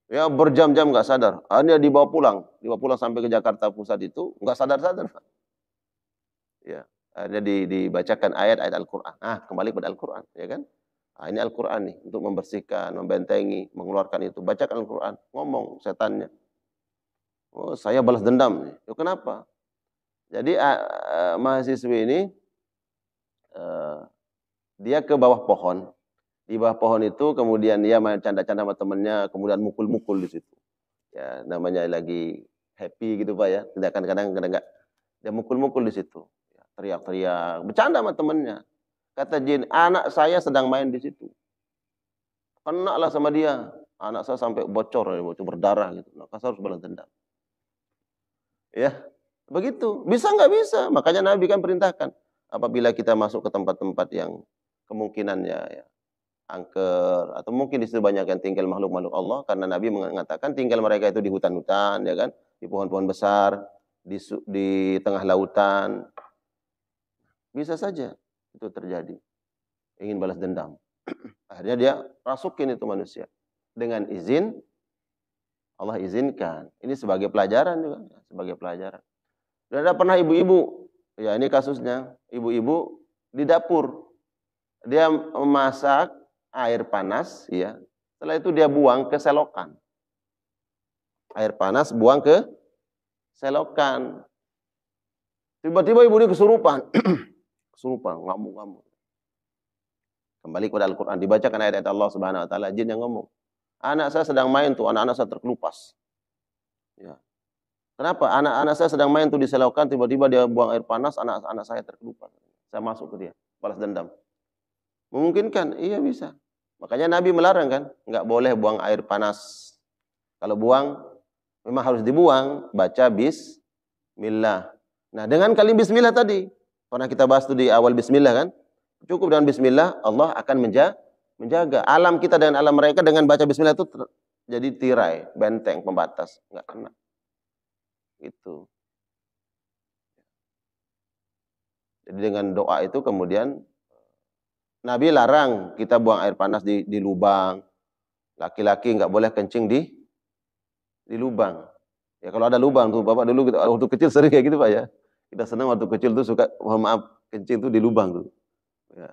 Ya berjam-jam nggak sadar. Akhirnya dibawa pulang sampai ke Jakarta Pusat itu nggak sadar-sadar, Pak. Ya. Akhirnya dibacakan ayat-ayat Al-Quran. Kembali pada Al-Quran, ya kan? Ini Al-Quran nih, untuk membersihkan, membentengi, mengeluarkan itu. Bacakan Al-Quran, ngomong setannya. Oh, saya balas dendam. Ya, kenapa? Jadi mahasiswi ini, dia ke bawah pohon. Di bawah pohon itu, kemudian dia main canda-canda sama temennya, kemudian mukul-mukul di situ. Ya, namanya lagi happy gitu, Pak ya. Kadang-kadang dia mukul-mukul di situ. Teriak-teriak, bercanda sama temennya. Kata jin, anak saya sedang main di situ. Kenalah sama dia. Anak saya sampai bocor berdarah gitu. Maka saya harus balas dendam. Ya, begitu. Bisa nggak bisa? Makanya Nabi kan perintahkan. Apabila kita masuk ke tempat-tempat yang kemungkinannya ya, angker, atau mungkin di situ banyak yang tinggal makhluk-makhluk Allah. Karena Nabi mengatakan tinggal mereka itu di hutan-hutan, ya kan? Di pohon-pohon besar, di tengah lautan. Bisa saja itu terjadi. Ingin balas dendam. Akhirnya dia rasukin itu manusia. Dengan izin, Allah izinkan. Ini sebagai pelajaran juga. Sebagai pelajaran. Dan ada pernah ibu-ibu. Ya ini kasusnya. Ibu-ibu di dapur. Dia memasak air panas. Ya. Setelah itu dia buang ke selokan. Air panas buang ke selokan. Tiba-tiba ibu ini kesurupan. Kesurupan, ngamuk-ngamuk. Kembali kepada Al-Quran, dibacakan ayat-ayat Allah Subhanahu Wa Taala, jin yang ngomong, anak saya sedang main tuh, anak-anak saya terkelupas. Ya. Kenapa? Anak-anak saya sedang main tuh di selokan, tiba-tiba dia buang air panas, anak-anak saya terkelupas. Saya masuk ke dia, balas dendam. Memungkinkan? Iya bisa. Makanya Nabi melarang kan, nggak boleh buang air panas. Kalau buang, memang harus dibuang, baca bismillah. Nah dengan kalimat bismillah tadi, pernah kita bahas itu di awal bismillah kan? Cukup dengan bismillah, Allah akan menjaga. Alam kita dengan alam mereka dengan baca bismillah itu jadi tirai, benteng, pembatas. Nggak kena. Gitu. Jadi dengan doa itu kemudian Nabi larang kita buang air panas di lubang, Laki-laki nggak boleh kencing di lubang. Ya kalau ada lubang tuh, Bapak dulu kita waktu kecil sering kayak gitu Pak ya. Kita senang waktu kecil tuh suka, mohon maaf, kencing tuh di lubang tuh. Ya,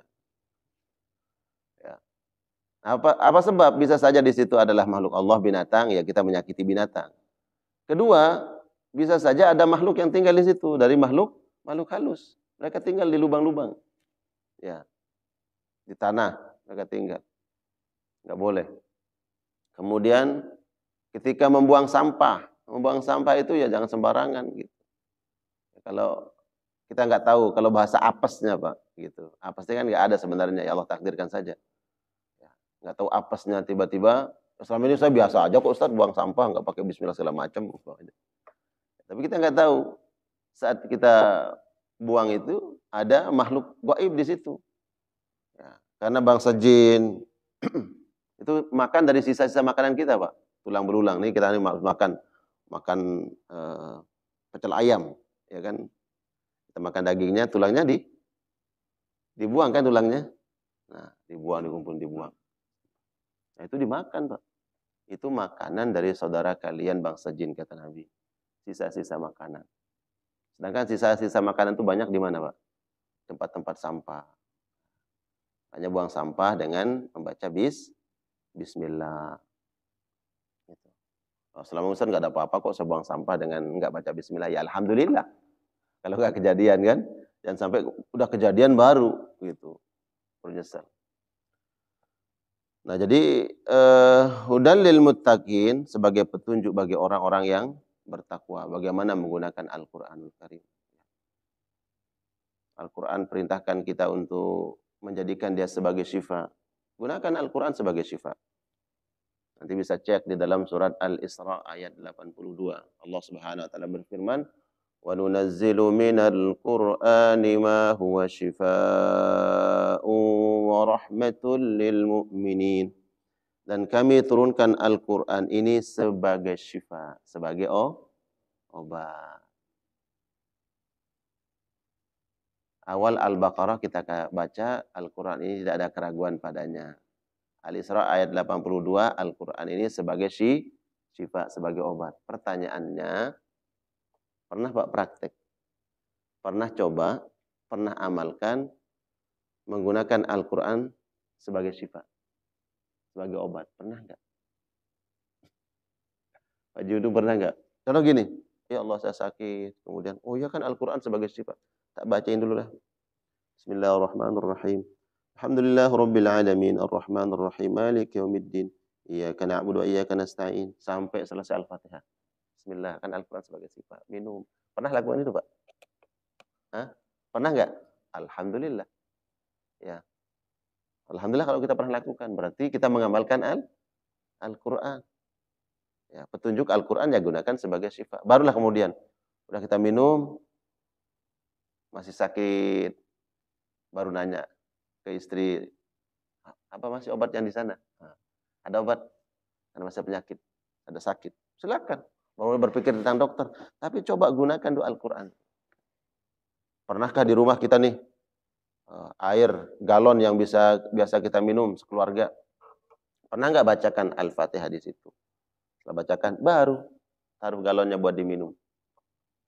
ya. Apa sebab? Bisa saja di situ adalah makhluk Allah, binatang, ya kita menyakiti binatang. Kedua, bisa saja ada makhluk yang tinggal di situ, dari makhluk halus. Mereka tinggal di lubang-lubang. Ya, di tanah mereka tinggal. Nggak boleh. Kemudian ketika membuang sampah itu ya jangan sembarangan gitu. Kalau kita nggak tahu kalau bahasa apesnya Pak, gitu. Apesnya kan nggak ada sebenarnya, ya Allah takdirkan saja. Ya, nggak tahu apesnya tiba-tiba, selama ini saya biasa aja kok Ustaz buang sampah, nggak pakai bismillah segala macam. Tapi kita nggak tahu saat kita buang itu ada makhluk gaib di situ. Ya, karena bangsa jin itu makan dari sisa-sisa makanan kita Pak. Tulang belulang nih kita makan pecel ayam, ya kan? Kita makan dagingnya, tulangnya dibuang kan tulangnya. Nah, dibuang. Nah, itu dimakan, Pak. Itu makanan dari saudara kalian bangsa jin kata Nabi. Sisa-sisa makanan. Sedangkan sisa-sisa makanan itu banyak di mana, Pak? Tempat-tempat sampah. Hanya buang sampah dengan membaca bismillah. Gitu. Selama Ustaz nggak ada apa-apa kok saya buang sampah dengan nggak baca bismillah. Ya alhamdulillah. Kalau nggak kejadian kan, jangan sampai udah kejadian baru gitu. Menyesal. Nah, jadi hudan lil muttaqin sebagai petunjuk bagi orang-orang yang bertakwa. Bagaimana menggunakan Al-Qur'anul Karim. Al-Qur'an perintahkan kita untuk menjadikan dia sebagai syifa. Gunakan Al-Qur'an sebagai syifa. Nanti bisa cek di dalam surat Al-Isra ayat 82. Allah Subhanahu wa taala berfirman, "Wa nunazzilu minal Qur'ani ma huwa shifaa'un wa rahmatul lil mu'minin." Dan kami turunkan Al-Qur'an ini sebagai syifa, sebagai obat. Awal Al-Baqarah kita baca, Al-Qur'an ini tidak ada keraguan padanya. Al-Isra ayat 82, Al-Qur'an ini sebagai syifa, sebagai obat. Pertanyaannya, pernah Pak praktek? Pernah coba? Pernah amalkan menggunakan Al-Qur'an sebagai syifa? Sebagai obat? Pernah enggak? Pak Judu pernah enggak? Contoh gini, ya Allah saya sakit, kemudian, oh ya kan Al-Qur'an sebagai syifa. Tak bacain dulu lah. Bismillahirrahmanirrahim. Alhamdulillah rabbil alamin, arrahmanir rahim, maliki yaumiddin. Iyyaka na'budu wa iyyaka nasta'in. Sampai selesai Al-Fatihah. Bismillah, kan Al-Qur'an sebagai sifat. Minum. Pernah lakukan itu, Pak? Hah? Pernah enggak? Alhamdulillah. Ya. Alhamdulillah kalau kita pernah lakukan, berarti kita mengamalkan Al-Qur'an. Ya, petunjuk Al-Qur'an ya gunakan sebagai sifat. Barulah kemudian udah kita minum masih sakit, baru nanya ke istri, apa masih obat yang di sana? Nah, ada obat karena masih penyakit, ada sakit. Silakan. Mau berpikir tentang dokter, tapi coba gunakan doa Al-Qur'an. Pernahkah di rumah kita nih air galon yang biasa kita minum sekeluarga, pernah nggak bacakan Al-Fatihah di situ? Setelah bacakan, baru taruh galonnya buat diminum.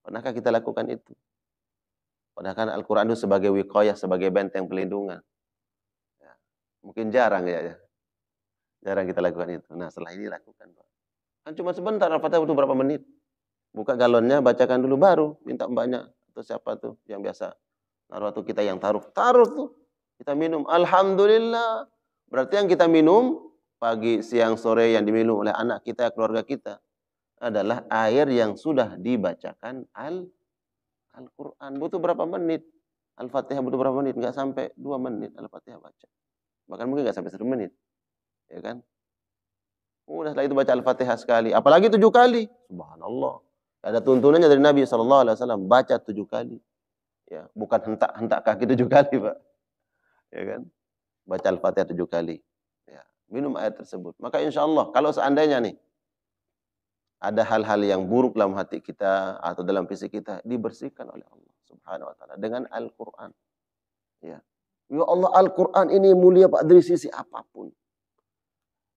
Pernahkah kita lakukan itu? Padahal kan Al-Quran itu sebagai wiqayah, sebagai benteng pelindungan. Ya, mungkin jarang ya. Jarang kita lakukan itu. Nah setelah ini lakukan. Kan cuma sebentar, Al-Fatihah butuh berapa menit. Buka galonnya, bacakan dulu, baru minta mbaknya. Atau siapa tuh yang biasa naruh, atau kita yang taruh. Taruh tuh, kita minum. Alhamdulillah. Berarti yang kita minum, pagi, siang, sore yang diminum oleh anak kita, keluarga kita, adalah air yang sudah dibacakan Al-Quran. Butuh berapa menit? Al-Fatihah butuh berapa menit? Enggak sampai 2 menit Al-Fatihah baca. Bahkan mungkin enggak sampai 1 menit. Ya kan? Udah setelah itu baca Al-Fatihah sekali. Apalagi 7 kali. Subhanallah. Ada tuntunannya dari Nabi SAW. Baca 7 kali. Ya, bukan hentak-hentak kaki 7 kali, Pak. Ya kan? Baca Al-Fatihah 7 kali. Ya, minum air tersebut. Maka insya Allah, kalau seandainya nih, ada hal-hal yang buruk dalam hati kita atau dalam fisik kita, dibersihkan oleh Allah Subhanahu wa taala dengan Al-Qur'an. Ya. Ya Allah, Al-Qur'an ini mulia Pak dari sisi apapun.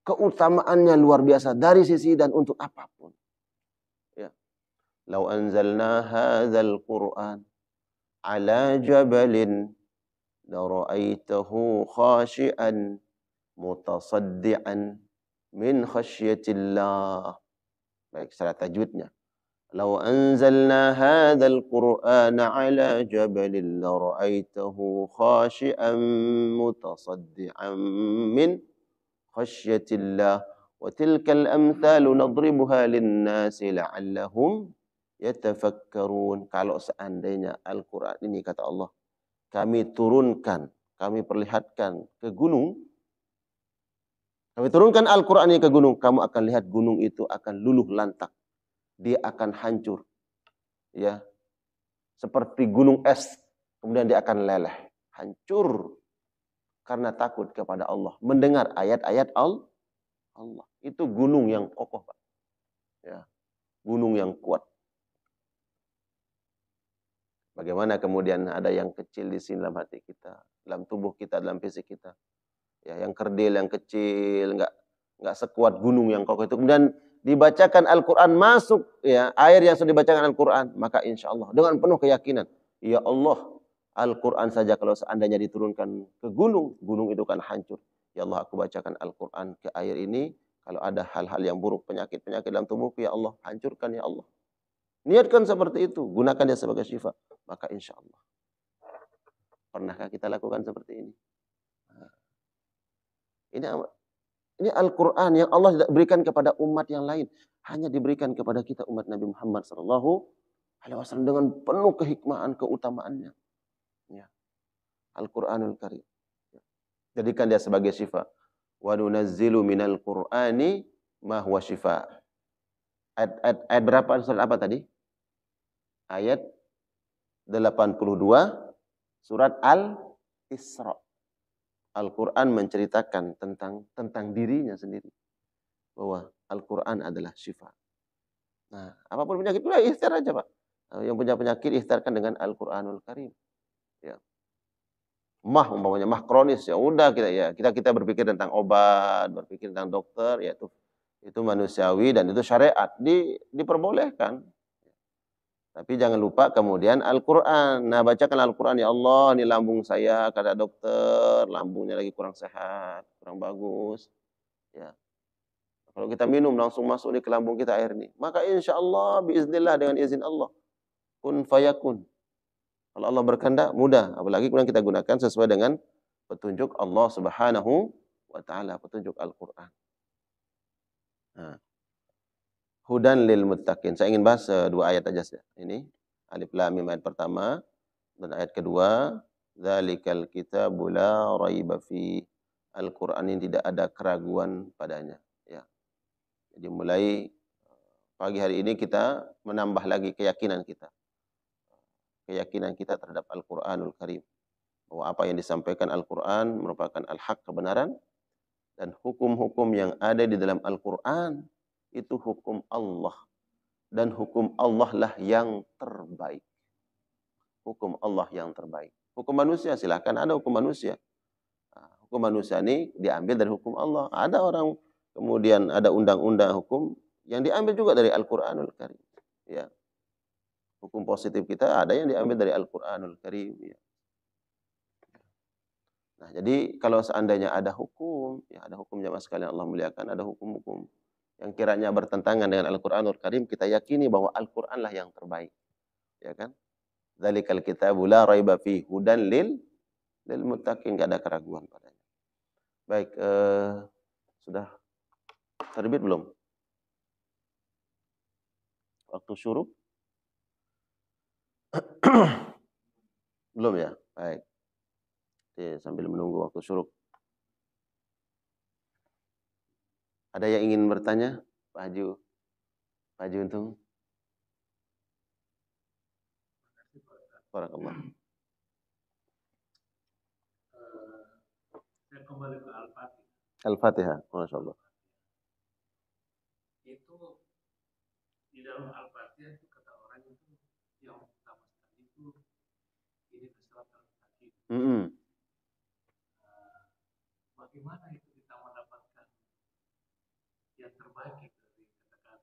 keutamaannya luar biasa dari sisi dan untuk apapun. Ya. Lau anzalna hadzal Qur'an ala jabalin la ra'aitahu khashi'an mutasaddian min khasyatillah. Baik, secara tajwidnya. Lau anzalna hadzal Qur'ana ala jabalin la ra'aitahu khashi'an mutasaddian min khasyatillah wa tilkal amthalu nadribuha lin-nasi la'allahum yatafakkarun. Kalau seandainya Al-Qur'an ini, kata Allah, kami turunkan, kami perlihatkan ke gunung, kami turunkan Al-Qur'an ini ke gunung, kamu akan lihat gunung itu akan luluh lantak. Dia akan hancur. Ya. Seperti gunung es, kemudian dia akan leleh, hancur karena takut kepada Allah, mendengar ayat-ayat Allah. Itu gunung yang kokoh, Pak. Ya. Gunung yang kuat. Bagaimana kemudian ada yang kecil di sini dalam hati kita, dalam tubuh kita, dalam fisik kita. Ya, yang kerdil, yang kecil, enggak sekuat gunung yang kokoh itu. Kemudian dibacakan Al-Quran, masuk ya air yang sudah dibacakan Al-Quran, maka insya Allah dengan penuh keyakinan, ya Allah, Al-Quran saja kalau seandainya diturunkan ke gunung, gunung itu kan hancur. Ya Allah, aku bacakan Al-Quran ke air ini, kalau ada hal-hal yang buruk, penyakit-penyakit dalam tubuhku, ya Allah, hancurkan ya Allah. Niatkan seperti itu, gunakan dia sebagai syifa, maka insya Allah. Pernahkah kita lakukan seperti ini? Ini Al-Quran yang Allah tidak berikan kepada umat yang lain. Hanya diberikan kepada kita umat Nabi Muhammad SAW dengan penuh kehikmahan, keutamaannya. Ya. Al-Quranul Karim. Jadikan dia sebagai syifa. Wa nunazzilu minal Qur'ani ma huwa syifa. Ayat berapa? Surat apa tadi? Ayat 82 surat Al-Isra. Al-Quran menceritakan tentang dirinya sendiri. Bahwa Al-Quran adalah syifa. Nah, apapun penyakit, ikhtiar aja, Pak. Yang punya penyakit, ikhtiarkan dengan Al-Quranul Karim. Ya. Umpamanya mah kronis, ya udah kita berpikir tentang obat, berpikir tentang dokter, ya itu manusiawi dan itu syariat, diperbolehkan. Tapi jangan lupa kemudian Al-Quran. Nah, bacakan Al-Quran, ya Allah, ini lambung saya, kata dokter, lambungnya lagi kurang sehat, kurang bagus. Ya. Kalau kita minum, langsung masuk di ke lambung kita air ini. Maka insya Allah, biiznillah, dengan izin Allah, kun fayakun. Kalau Allah berkehendak, mudah. Apalagi kemudian kita gunakan sesuai dengan petunjuk Allah Subhanahu wa Ta'ala, petunjuk Al-Quran. Nah. Hudan lil muttaqin. Saya ingin bahas dua ayat aja. Ini Alif Lam Mim ayat pertama dan ayat kedua, dzalikal kitabu la raiba fi. Al-Qur'an ini tidak ada keraguan padanya, ya. Jadi mulai pagi hari ini kita menambah lagi keyakinan kita. Keyakinan kita terhadap Al-Qur'anul Karim. Bahwa apa yang disampaikan Al-Qur'an merupakan al-haq, kebenaran, dan hukum-hukum yang ada di dalam Al-Qur'an itu hukum Allah. Dan hukum Allah lah yang terbaik. Hukum Allah yang terbaik. Hukum manusia, silahkan ada hukum manusia. Nah, hukum manusia ini diambil dari hukum Allah. Ada orang, kemudian ada undang-undang hukum yang diambil juga dari Al-Quranul Karim. Ya. Hukum positif kita ada yang diambil dari Al-Quranul Karim. Ya. Nah, jadi kalau seandainya ada hukum, ya ada hukum jamaah sekalian Allah muliakan, ada hukum-hukum yang kiranya bertentangan dengan Al-Quranul Karim, kita yakini bahwa Al-Quran lah yang terbaik. Ya kan? Dzalikal kitabu la raiba fi hudan lil muttaqin, enggak ada keraguan padanya. Baik, sudah terbit belum? Waktu syuruk? Belum ya? Baik. Oke, sambil menunggu waktu syuruk. Ada yang ingin bertanya? Pak Haji? Pak Haji Untung? Barakallah. Saya kembali ke Al-Fatihah. Al-Fatihah, Masya Allah. Itu di dalam Al-Fatihah itu kata orang itu yang pertama sekali itu ini surat Al-Fatihah. Bagaimana itu kita mendapatkan terbaik itu dikatakan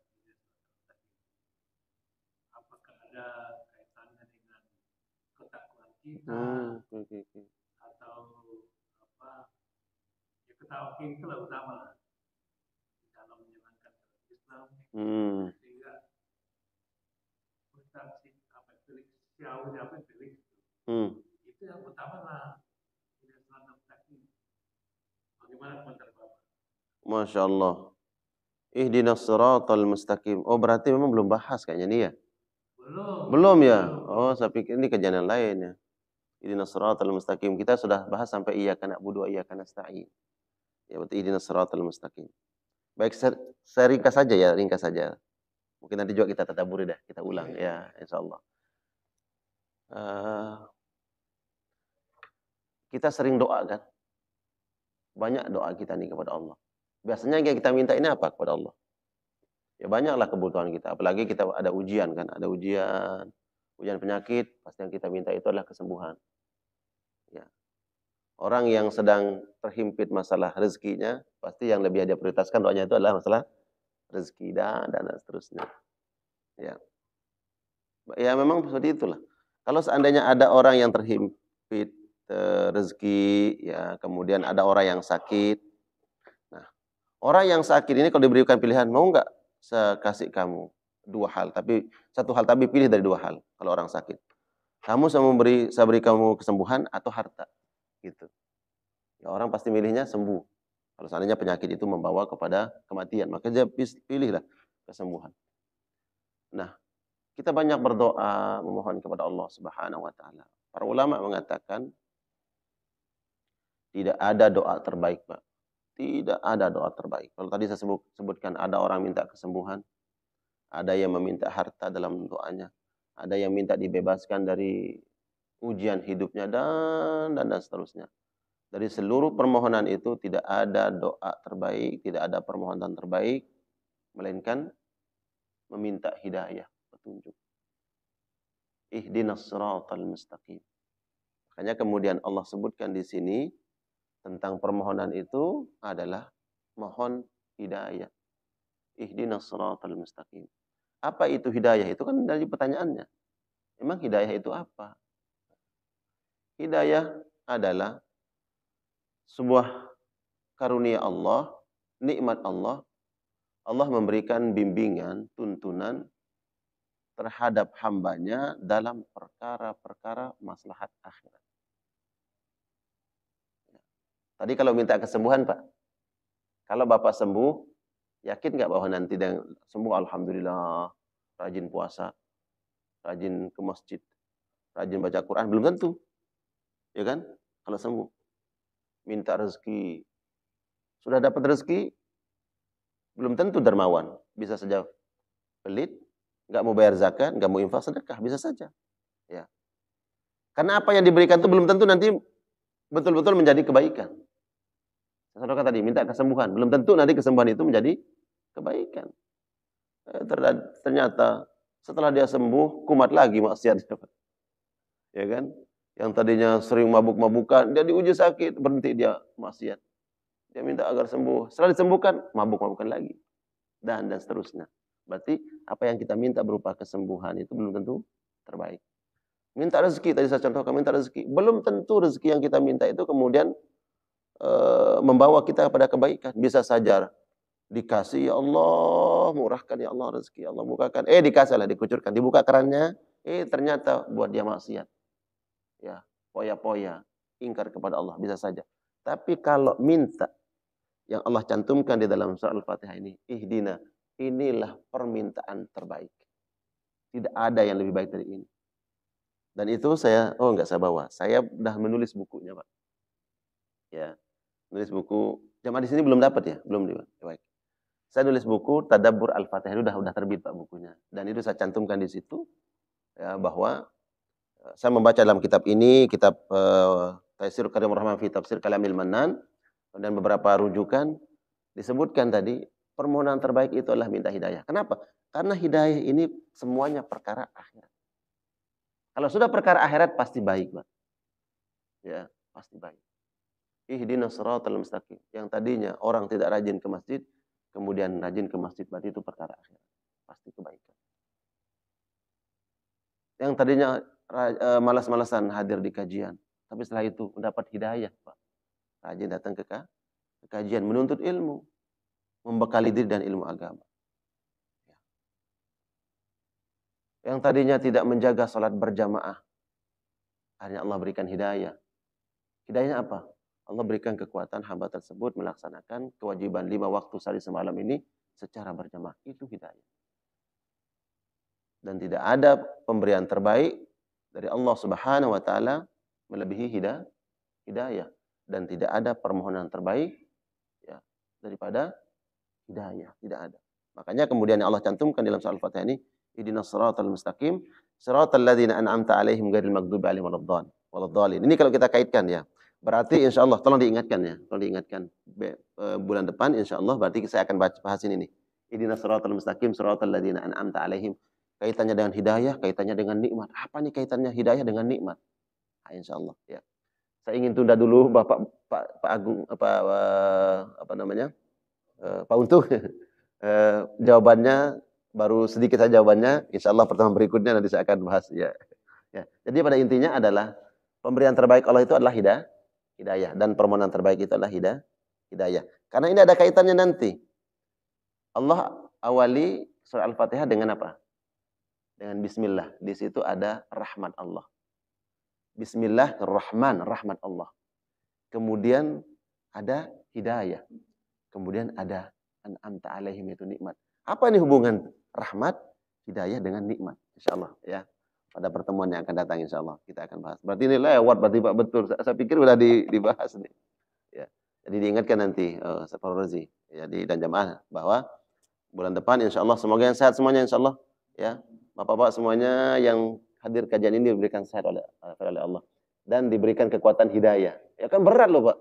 apakah ada kaitannya dengan ketakwaan kita atau apa ya ketakwaan itu lah utama lah dalam menjalankan Islam sehingga kita apa pilih siapa pilih itu yang utama lah tidak selalu mustaqim. Bagaimana komentar Bapak? Masya Allah. Ihdinas siratal mustaqim. Oh, berarti memang belum bahas kayaknya nih ya? Belum ya? Oh, saya pikir ini kejadian lain ya. Ihdinas siratal mustaqim. Kita sudah bahas sampai iyyaka na'budu wa iyyaka nasta'in. Ya, berarti ihdinas siratal mustaqim. Baik, saya ringkas saja ya, ringkas saja. Mungkin nanti juga kita tadabburi dah, kita ulang ya, insyaallah. Kita sering doa kan? Banyak doa kita nih kepada Allah. Biasanya yang kita minta ini apa kepada Allah? Ya banyaklah kebutuhan kita. Apalagi kita ada ujian kan, ada ujian penyakit, pasti yang kita minta itu adalah kesembuhan. Ya. Orang yang sedang terhimpit masalah rezekinya, pasti yang lebih dia prioritaskan doanya itu adalah masalah rezeki dan seterusnya. Ya. Ya memang seperti itulah. Kalau seandainya ada orang yang terhimpit rezeki, ya kemudian ada orang yang sakit. Nah, orang yang sakit ini kalau diberikan pilihan, mau nggak saya kasih kamu satu hal tapi pilih dari dua hal. Kalau orang sakit, kamu saya beri kamu kesembuhan atau harta, gitu. Ya, orang pasti milihnya sembuh. Kalau seandainya penyakit itu membawa kepada kematian, maka dia pilihlah kesembuhan. Nah, kita banyak berdoa memohon kepada Allah Subhanahu wa taala. Para ulama mengatakan tidak ada doa terbaik, Pak. Tidak ada doa terbaik. Kalau tadi saya sebutkan ada orang minta kesembuhan, ada yang meminta harta dalam doanya, ada yang minta dibebaskan dari ujian hidupnya dan seterusnya. Dari seluruh permohonan itu tidak ada doa terbaik, tidak ada permohonan terbaik, melainkan meminta hidayah, petunjuk. Ihdinas siratal mustaqim. Makanya kemudian Allah sebutkan di sini tentang permohonan itu adalah mohon hidayah. Ihdinas siratal mustaqim. Apa itu hidayah? Itu kan dari pertanyaannya. Memang hidayah itu apa? Hidayah adalah sebuah karunia Allah, nikmat Allah. Allah memberikan bimbingan, tuntunan terhadap hambanya dalam perkara-perkara maslahat akhirat. Tadi kalau minta kesembuhan, Pak. Kalau Bapak sembuh, yakin nggak bahwa nanti dan sembuh alhamdulillah, rajin puasa, rajin ke masjid, rajin baca Quran, belum tentu. Ya kan? Kalau sembuh. Minta rezeki. Sudah dapat rezeki, belum tentu dermawan. Bisa saja pelit, nggak mau bayar zakat, nggak mau infak sedekah, bisa saja. Ya. Karena apa yang diberikan itu belum tentu nanti betul-betul menjadi kebaikan. Saudara tadi minta kesembuhan, belum tentu nanti kesembuhan itu menjadi kebaikan. Ternyata setelah dia sembuh, kumat lagi maksiat. Ya kan? Yang tadinya sering mabuk-mabukan, dia diuji sakit, berhenti dia maksiat. Dia minta agar sembuh. Setelah disembuhkan, mabuk-mabukan lagi. Dan seterusnya. Berarti apa yang kita minta berupa kesembuhan itu belum tentu terbaik. Minta rezeki, tadi saya contohkan minta rezeki. Belum tentu rezeki yang kita minta itu kemudian membawa kita kepada kebaikan. Bisa saja dikasih, ya Allah, murahkan ya Allah rezeki, Allah bukakan. Dikasih lah, dikucurkan, dibuka kerannya, ternyata buat dia maksiat. Ya, poya-poya, ingkar kepada Allah, bisa saja. Tapi kalau minta yang Allah cantumkan di dalam surah Al-Fatihah ini, ihdina, inilah permintaan terbaik. Tidak ada yang lebih baik dari ini. Dan itu enggak saya bawa. Saya sudah menulis bukunya, Pak. Ya, nulis buku. Jamaah di sini belum dapat ya? Belum baik. Saya nulis buku Tadabbur Al-Fatihah, itu sudah terbit Pak bukunya. Dan itu saya cantumkan di situ ya, bahwa saya membaca dalam kitab ini, kitab Taisir Karimur Rahman fi Tafsir Kalamil Mannan, dan beberapa rujukan disebutkan tadi permohonan terbaik itu adalah minta hidayah. Kenapa? Karena hidayah ini semuanya perkara akhirat. Kalau sudah perkara akhirat pasti baik, Pak. Ya, pasti baik. Ihdinas siratal mustaqim. Yang tadinya orang tidak rajin ke masjid, kemudian rajin ke masjid, berarti itu perkara akhirat, pasti kebaikan. Yang tadinya malas-malasan hadir di kajian, tapi setelah itu mendapat hidayah, Pak. Rajin datang ke kajian, menuntut ilmu, membekali diri dan ilmu agama. Yang tadinya tidak menjaga salat berjamaah, akhirnya Allah berikan hidayah. Hidayahnya apa? Allah berikan kekuatan hamba tersebut melaksanakan kewajiban 5 waktu sehari semalam ini secara berjamaah. Itu hidayah. Dan tidak ada pemberian terbaik dari Allah Subhanahu wa taala melebihi hidayah, dan tidak ada permohonan terbaik ya daripada hidayah, tidak ada. Makanya kemudian Allah cantumkan dalam surah Al-Fatihah ini, ihdinas shiratal mustaqim, shiratal ladzina an'amta 'alaihim ghairil maghdubi alaihim waladdallin. Ini kalau kita kaitkan ya. Berarti insyaallah tolong diingatkan ya, tolong diingatkan bulan depan insyaallah berarti saya akan bahas ini nih. Ihdinas shiratal mustaqim, shiratal ladzina an'amta 'alaihim. Kaitannya dengan hidayah, kaitannya dengan nikmat. Apa nih kaitannya hidayah dengan nikmat? Nah, insyaallah ya. Saya ingin tunda dulu Pak Agung apa namanya? Pak Untung. Jawabannya baru sedikit saja jawabannya. Insyaallah pertemuan berikutnya nanti saya akan bahas ya. Ya. Jadi pada intinya adalah pemberian terbaik Allah itu adalah hidayah, dan permohonan terbaik itu adalah hidayah. Karena ini ada kaitannya nanti. Allah awali surah Al-Fatihah dengan apa? Dengan bismillah. Di situ ada rahmat Allah. Bismillahirrahmanirrahim, rahmat Allah. Kemudian ada hidayah. Kemudian ada an'amta alaihim, itu nikmat. Apa nih hubungan rahmat, hidayah dengan nikmat? Insyaallah ya. Pada pertemuan yang akan datang insyaallah kita akan bahas. Berarti ini lewat berarti Pak, betul. Saya pikir sudah dibahas nih. Ya. Jadi diingatkan nanti Pak Rozi ya dan jamaah bahwa bulan depan insyaallah semoga yang sehat semuanya insyaallah ya. Bapak-bapak semuanya yang hadir kajian ini diberikan sehat oleh Allah dan diberikan kekuatan hidayah. Ya kan berat loh Pak.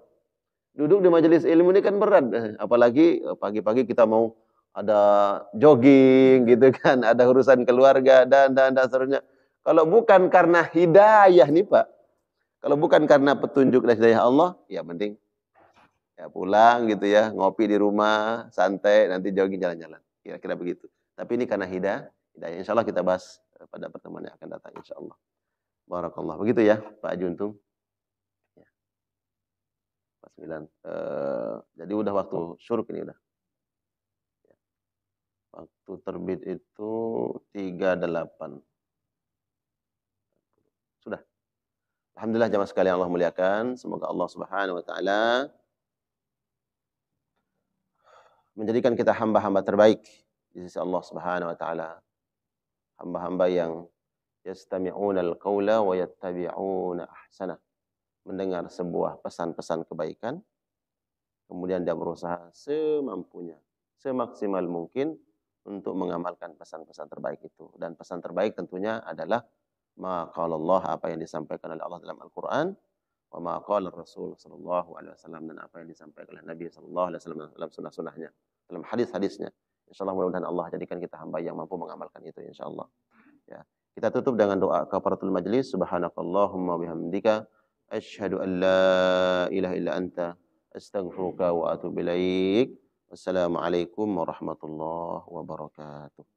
Duduk di majelis ilmu ini kan berat. Apalagi pagi-pagi kita mau ada jogging gitu kan, ada urusan keluarga dan seterusnya. Kalau bukan karena hidayah nih Pak, kalau bukan karena petunjuk dan hidayah Allah, ya mending ya pulang gitu ya, ngopi di rumah, santai, nanti jogging jalan-jalan. Kira-kira begitu. Tapi ini karena hidayah. Insyaallah kita bahas pada pertemuan yang akan datang insyaallah. Barakallah. Begitu ya Pak Juntung. Ya. Pas 9. Jadi udah waktu syuruk ini udah. Ya. Waktu terbit itu 38. Sudah. Alhamdulillah jamaah sekalian Allah muliakan. Semoga Allah Subhanahu wa taala menjadikan kita hamba-hamba terbaik di sisi Allah Subhanahu wa taala. Hamba-hamba yang yastami'una al-qawla wa yattabi'una ahsana. Mendengar sebuah pesan-pesan kebaikan, kemudian dia berusaha semampunya, semaksimal mungkin untuk mengamalkan pesan-pesan terbaik itu. Dan pesan terbaik tentunya adalah ma qala Allah, apa yang disampaikan oleh Allah dalam Al-Qur'an, wa ma qala Rasul sallallahu alaihi wasallam, dan apa yang disampaikan oleh Nabi sallallahu alaihi wasallam dalam sunnah-sunnahnya, dalam hadis-hadisnya. Insyaallah mudah-mudahan Allah jadikan kita hamba yang mampu mengamalkan itu insyaallah. Ya. Kita tutup dengan doa kafaratul majlis. Subhanakallahumma bihamdika asyhadu an la ilaha illa anta astaghfiruka wa atubu ilaik. Wassalamualaikum warahmatullahi wabarakatuh.